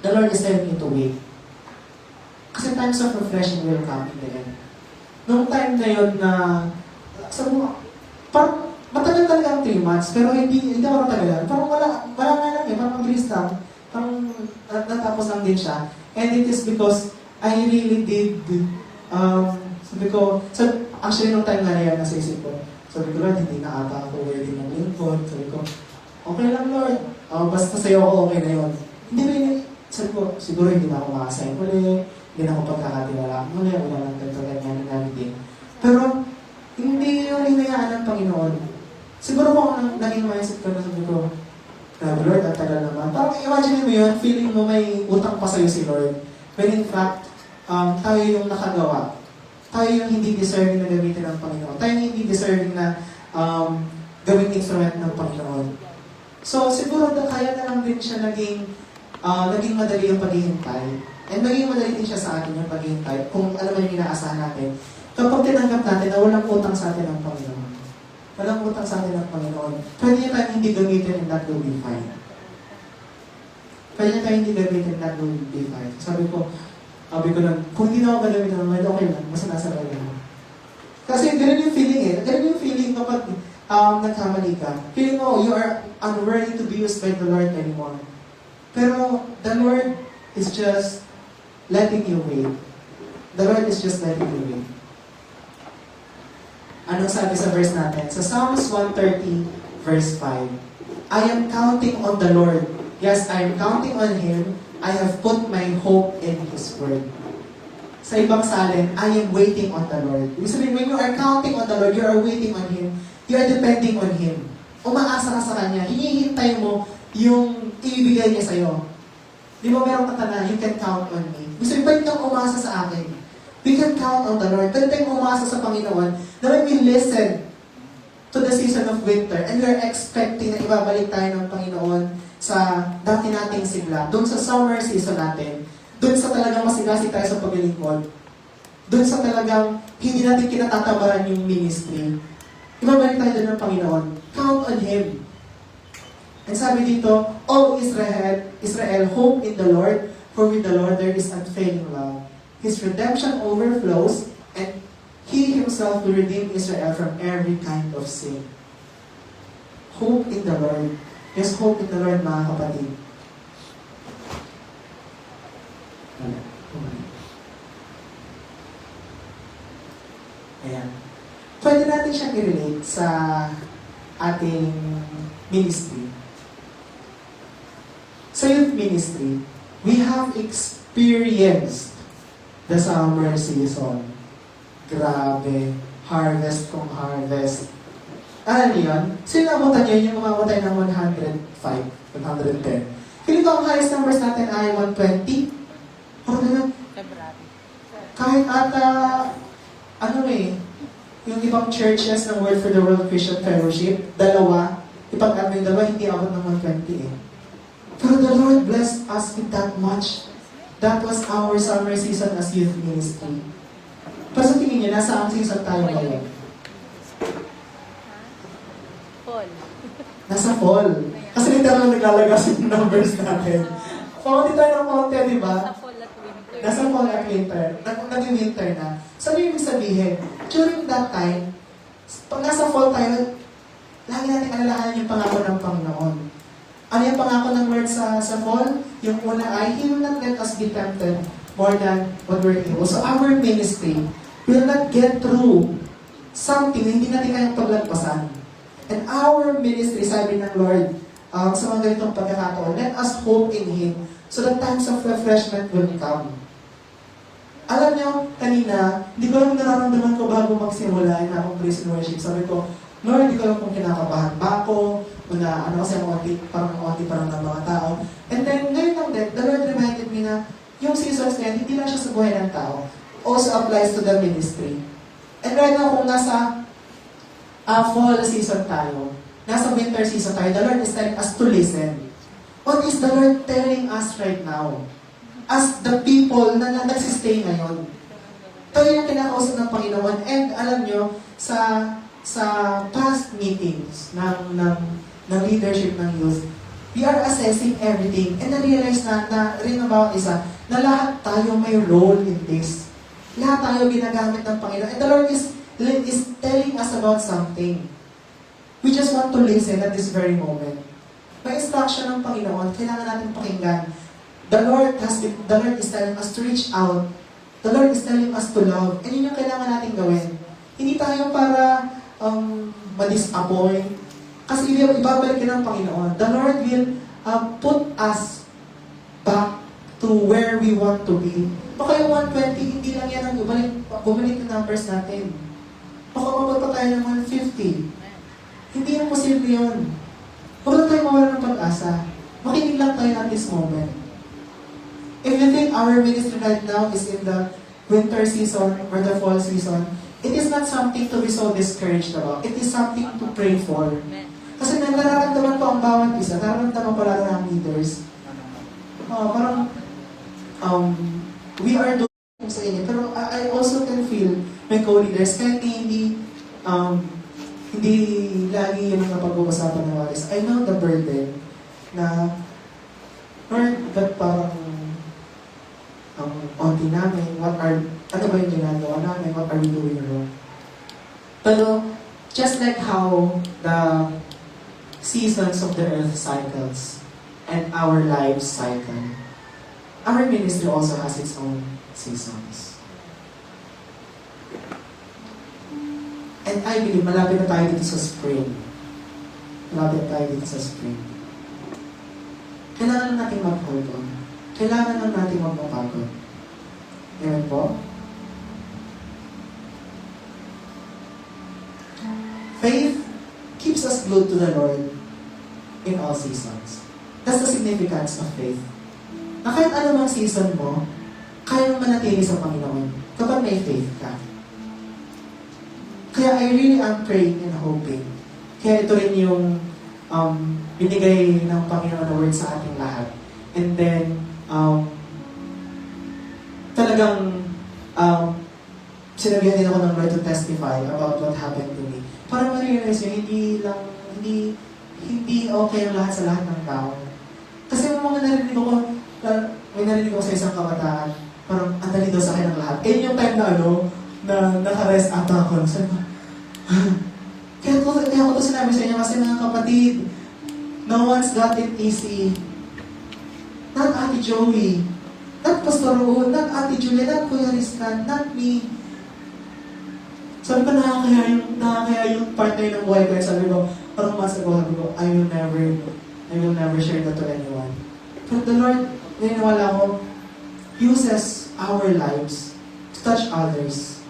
The Lord is telling you to wait. Kasi times of refreshing will come in the end. Noong time na yun na, sabi mo, parang matagal talaga ang 3 months, pero hindi ako matagalan. Parang wala nga lang eh, parang mabilis lang. Parang natapos lang din siya. And it is because I really did, sabi ko, actually nung time na yan, nasa isip ko, sabi ko, Lord, hindi na ata ako worthy ng lingkod. Sabi ko, okay lang Lord, basta sa'yo ako okay na yun. Hindi rin, sabi ko, siguro hindi na ako makasign uli, hindi na ako pagkakatiwala muli, wala lang ganito, ganyan, ganyan. Pero, hindi yung hinayaan ng Panginoon. Siguro kung naging mindset ko na sabi ko, Lord, ang tagal naman. Parang imagine mo yun, feeling mo may utang pa sa'yo si Lord. When in fact, tayo yung nakagawa. Tayo yung hindi deserving na gamitin ng Panginoon. Tayo yung hindi deserving na gawing instrument ng Panginoon. So, siguro kaya na lang din siya naging madali yung paghihintay. And naging madali din siya sa atin yung paghihintay kung alam mo yung inaasahan natin. Kapag tinanggap natin na walang utang sa atin ng Panginoon. Walang utang sa atin ng Panginoon. Pwede niya tayo hindi gamitin and that will be fine. Pwede niya tayo hindi gamitin and that will be fine. Sabi ko lang, kung hindi na ako gagawin naman, okay lang, basta nasa bagay mo. Kasi ganun yung feeling eh. Ganun yung feeling kapag nagkamali ka. Feeling mo, you are unworthy to be used by the Lord anymore. Pero the Lord is just letting you wait. The Lord is just letting you wait. Anong sabi sa verse natin? Sa Psalms 130, verse 5, I am counting on the Lord Yes, I'm counting on Him. I have put my hope in His Word. Sa ibang salin, I am waiting on the Lord. Ibig sabihin, when you are counting on the Lord, you are waiting on Him, you are depending on Him. Umaasa ka sa Kanya, hinihintay mo yung ibibigay niya sa'yo. Di ba merong kanta na, you can count on me. Ibig sabihin, pwede kang umasa sa akin. We can count on the Lord. Pwede tayong umasa sa Panginoon na when we listen to the season of winter and we are expecting na ibabalik tayo ng Panginoon sa dati nating sigla, doon sa summer season natin, doon sa talagang masigasig tayo sa paglilingkod, doon sa talagang hindi natin kinatatabaran yung ministry, ibabalik tayo doon ng Panginoon. Count on Him. And sabi dito, O Israel, hope in the Lord, for with the Lord there is unfailing love. His redemption overflows, and He Himself will redeem Israel from every kind of sin. Hope in the Lord. Yes, hope in the Lord, mga kapatid. Ayan. Pwede natin siyang i-relate sa ating ministry. Sa youth ministry, we have experienced the summer season. Grabe. Harvest kung harvest. Alam niyo yun? Sino nabutan yun? Yung umabot tayo ng 105, 110. Feeling ko ang highest numbers natin ay 120. Ano na? February. Kahit ata, yung ibang churches ng Word for the World Christian Fellowship, dalawa, ipag-add mo yung dalawa, hindi abot ng 120 eh. Pero the Lord blessed us with that much. That was our summer season as youth ministry. Pero sa tingin niyo, nasa ang season tayo ngayon? Fall. Nasa fall. Kasi literal naglalagas yung numbers natin. Paunti tayo ng paunti, di ba? Nasa fall at winter. Nasa fall at winter. Naging winter na. So, ano yung sabihin? During that time, pag nasa fall tayo, lagi natin alalahanan yung pangako ng Panginoon. Ano yung pangako ng Lord sa fall? Yung una ay, He will not let us be tempted more than what we're able. So, our ministry will not get through something na hindi natin kayang paglagpasan. And our ministry, sabi ng Lord, sa mga ganitong pagkakataon, let us hope in Him so that times of refreshment will come. Alam niyo, kanina, hindi ko lang nararamdaman ko bago magsimula yung akong praise and worship. Sabi ko, Lord, hindi ko lang kung kinakabahan ba ako, o na kasi ang onti parang ng mga tao. And then, ngayon lang din, the Lord reminded me na yung seasons na yan, hindi lang siya sa buhay ng tao. Also applies to the ministry. And right now, kung nasa fall season tayo, nasa winter season tayo, the Lord is telling us to listen. What is the Lord telling us right now? As the people na nagsistay ngayon. Ito yung kinakausap ng Panginoon. And alam nyo, sa past meetings ng leadership ng youth, we are assessing everything. And na-realize na rin about isa, na lahat tayo may role in this. Lahat tayo ginagamit ng Panginoon. And the Lord is telling us about something. We just want to listen at this very moment. May instruction ng Panginoon, kailangan natin pakinggan. The Lord is telling us to reach out. The Lord is telling us to love. And yun yung kailangan natin gawin. Hindi tayo para ma-disappoint. Kasi ibabalik ng Panginoon. The Lord will put us back to where we want to be. Baka yung 120, hindi lang yan ang bumalik yung numbers natin. Baka mabot pa tayo ng 150. Hindi yung posible yun. Huwag lang tayo mawala ng pag-asa. Makinig lang tayo at this moment. If you think our ministry right now is in the winter season or the fall season, it is not something to be so discouraged about. It is something to pray for. Kasi nararamdaman ko ang bawat isa, nararamdaman ko lalo ng leaders. We are doing sa inyo, pero I also can feel my co-leaders, kahit hindi lagi yun ang napag-uusapan ng Waris. I know the burden na, Lord, ba't parang onti namin, ano ba yung ginagawa namin, what are we doing wrong? Pero, just like how the seasons of the earth cycles and our lives cycle, our ministry also has its own seasons. And I believe, malapit na tayo dito sa spring. Malapit na tayo dito sa spring. And kailangan lang natin mag-hold on. Kailangan lang natin magpapagod. Amen po? Faith keeps us glued to the Lord in all seasons. That's the significance of faith. Na kahit ano mang season mo, kaya mo manatili sa Panginoon kapag may faith ka. Kaya I really am praying and hoping. Kaya ito rin yung binigay ng Panginoon na word sa ating lahat. And then, talagang sinabihan din ako ng Lord to testify about what happened to me. Para ma-realize nyo, hindi okay ang lahat sa lahat ng tao. Kasi may mga narinig ako, may narinig ako sa isang kabataan, parang ang dali daw sa akin ang lahat. Eh yung time na na naka-rest ata ako. Sabi ko, kaya ko ito sinabi sa inyo kasi mga kapatid, no one's got it easy. Not Ate Joey, not Pastor Roon, not Ate Julia, not Kuya Rizkan, not me. Sabi ko, nakakaya yung partner ng buhay ko. Sabi ko, parang sabi ko, I will never share that to anyone. But the Lord, naniniwala ko, uses our lives to touch others.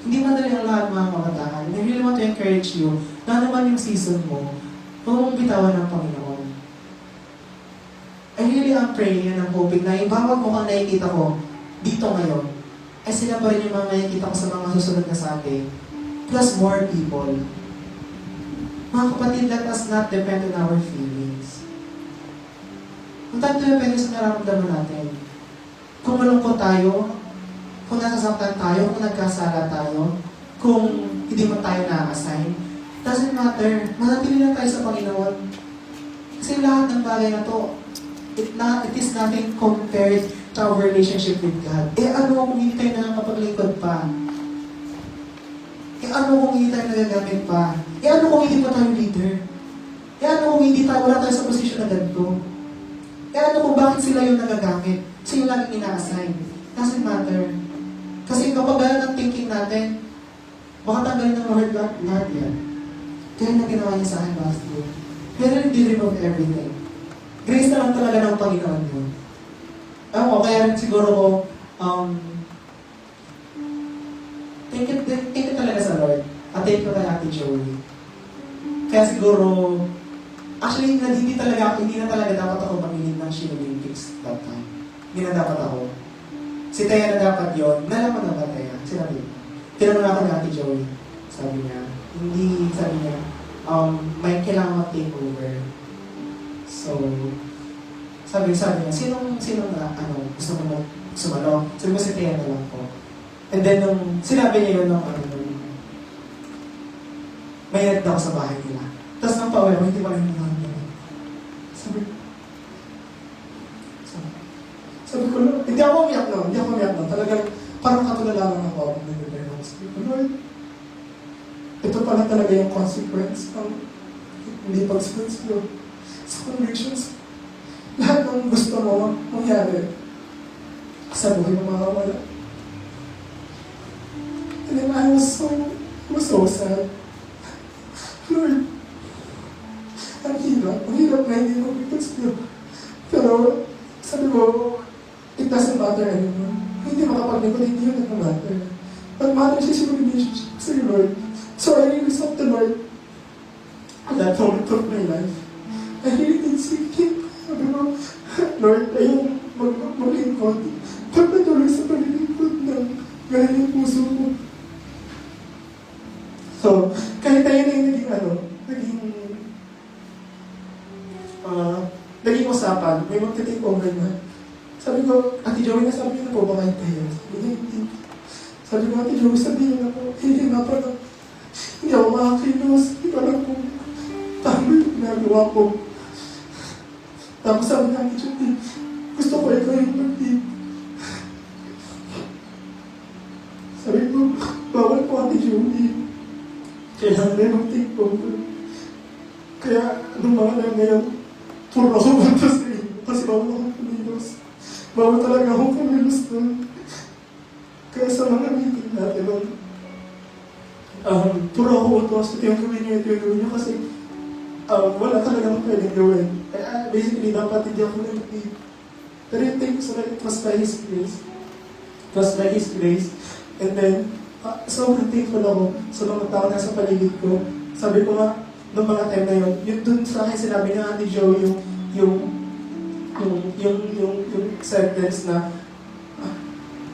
Hindi madali ang lahat mga kabataan. I really want to encourage you, na naman yung season mo, huwag mong bitawan ng Panginoon. I really am praying and I'm hoping na yung bawat mukhang nakikita ko dito ngayon, ay sila pa rin yung mga nakikita ko sa mga susunod na Sunday, plus more people. Mga kapatid, let us not depend on our feelings. Kung tayo depende sa nararamdaman natin, kung malungkot tayo, kung nasasaktan tayo, kung nagkasala tayo, kung hindi mo tayo na-assign, doesn't matter. Manatili lang tayo sa Panginoon. Kasi lahat ng bagay na to, it is nothing compared to our relationship with God. Eh ano kung hindi tayo nakakapaglingkod pa? Eh ano kung hindi tayo nagagamit pa? Eh ano kung hindi pa tayo leader? Eh ano kung hindi tayo, wala tayo sa posisyon na ganito? Eh ano kung bakit sila yung nagagamit? Kasi yung laging ina-assign. Doesn't matter. Kasi kapag gano'n ang thinking natin, baka tanggalin ng Lord lahat yan. Kaya na ginawa niya sa akin last year. Pero hindi remove everything. Grace na lang talaga ng Panginoon yun. Kaya rin siguro ko, thank you talaga sa Lord. At thank you kay Ate Joey. Kaya siguro, actually, hindi na talaga dapat ako mamilin ng Shin Olympics that time. Hindi na dapat ako. Si Taya na dapat yun. Nalaman na ba Taya? Sinabi. Tinanong ako ni Ate Joey. Sabi niya, may kailangan mag-take over. So, sabi niya, sinong gusto mo sumalo? Sabi ko si Taya na lang po. And then, nung sinabi niya yun, may nag ako sa bahay nila. Tapos nang pauwi ako, hindi pa rin naman. Sabi ko, hindi ako umiyak lang. Talagang, parang katulala lang ako. Sabi ko, Lord, ito pala talaga yung consequence ng hindi pagsunod sa convictions. Lahat ng gusto mo mangyari sa buhay mo makawala. And then I was so sad. Lord, ang hirap na hindi mo ipagsunod. Pero sabi ko, it doesn't matter anymore. Hindi makapaglingkod, hindi yun nag-matter. But matters is your relationship sa Lord. So I really sought the Lord at that moment of my life. I really did seek Him. Sabi ko, Lord, ayun maglingkod. Pagpatuloy sa paglilingkod ng galing yung puso ko. So, kahit tayo na yung naging usapan, may magte-take over na. Sabi ko, Ate Joey, nasabi niyo na po ba kayo tayo? Sabi ko, hindi. Sabi ko, Ate Joey, sabihin na po, hindi nga pala. Hindi ako makakilos. Hindi pala po. Tama yung ginagawa ko. Tapos sabi na, Ate Joey, gusto ko ikaw yung mag-tip. Sabi ko, bawal po Ate Joey. Kailangan na mag-take over. Kaya, nung mga na ngayon, puro ako punta sa inyo. Kasi bawal akong kumilos. Bawal talaga akong kumilos doon. Kaya sa mga meeting natin, puro ako punta. Ito yung gawin niyo kasi wala talaga akong pwede genuine. Basically, dapat hindi ako nag-believe. Pero yung things na it was by His grace. It was by His grace. And then, sobrang thankful ako sa mga tao na sa paligid ko. Sabi ko nga, noong mga time na yun, yung dun sa akin sinabi ni Ate Jo yung sentence na,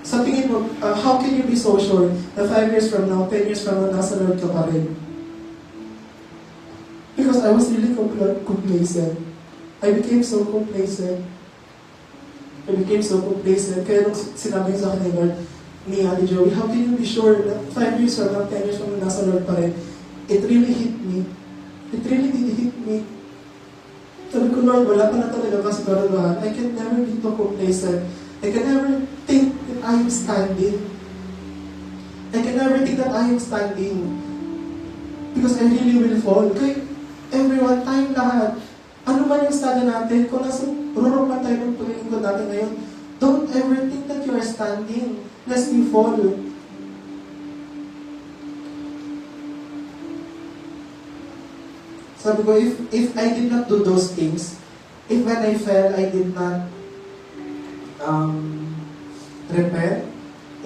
sa tingin mo, how can you be so sure na 5 years from now, 10 years from now, nasa Lord ka pa rin? Because I was really complacent. I became so complacent. Kaya nung sinabi sa akin ni Lord, ni Ate Joey, how can you be sure that 5 years from now, 10 years from now, nasa Lord pa rin? It really hit me. It really did hit me. Sabi ko, Lord, wala pa na talaga kasiguraduhan. I can never be too complacent. I can never think that I am standing. I can never think that I am standing. Because I really will fall. Kaya everyone, tayong lahat, ano man yung study natin, kung nasa rurok man tayo ng paglilingkod natin ngayon, don't ever think that you are standing lest you fall. Sabi ko, if I did not do those things, if when I fell, I did not repent,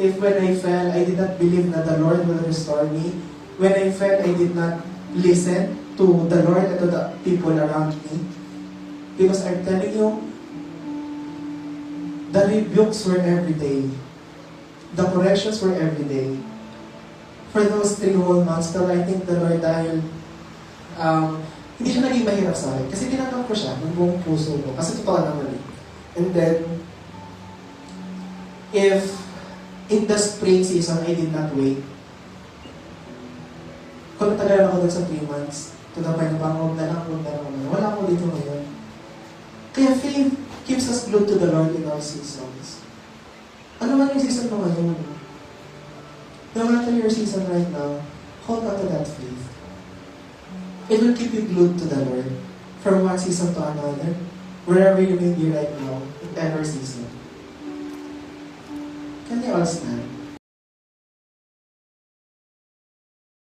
if when I fell, I did not believe that the Lord will restore me, when I fell, I did not listen to the Lord and to the people around me, because I'm telling you, the rebukes were every day. The corrections were every day. For those 3 whole months, pero I think the Lord, dahil hindi siya naging mahirap sa akin. Kasi tinanggap ko siya ng buong puso ko. Kasi totoo naman eh. And then, if in the spring season, I did not wait, kung natagalan ako doon sa 3 months, to the point na parang huwag na lang, wala ako dito ngayon. Kaya faith keeps us glued to the Lord in all seasons. Ano man yung season mo ngayon? No matter your season right now, hold on to that faith. It will keep you glued to the Lord from one season to another, wherever you may be right now, in every season. Can you all stand?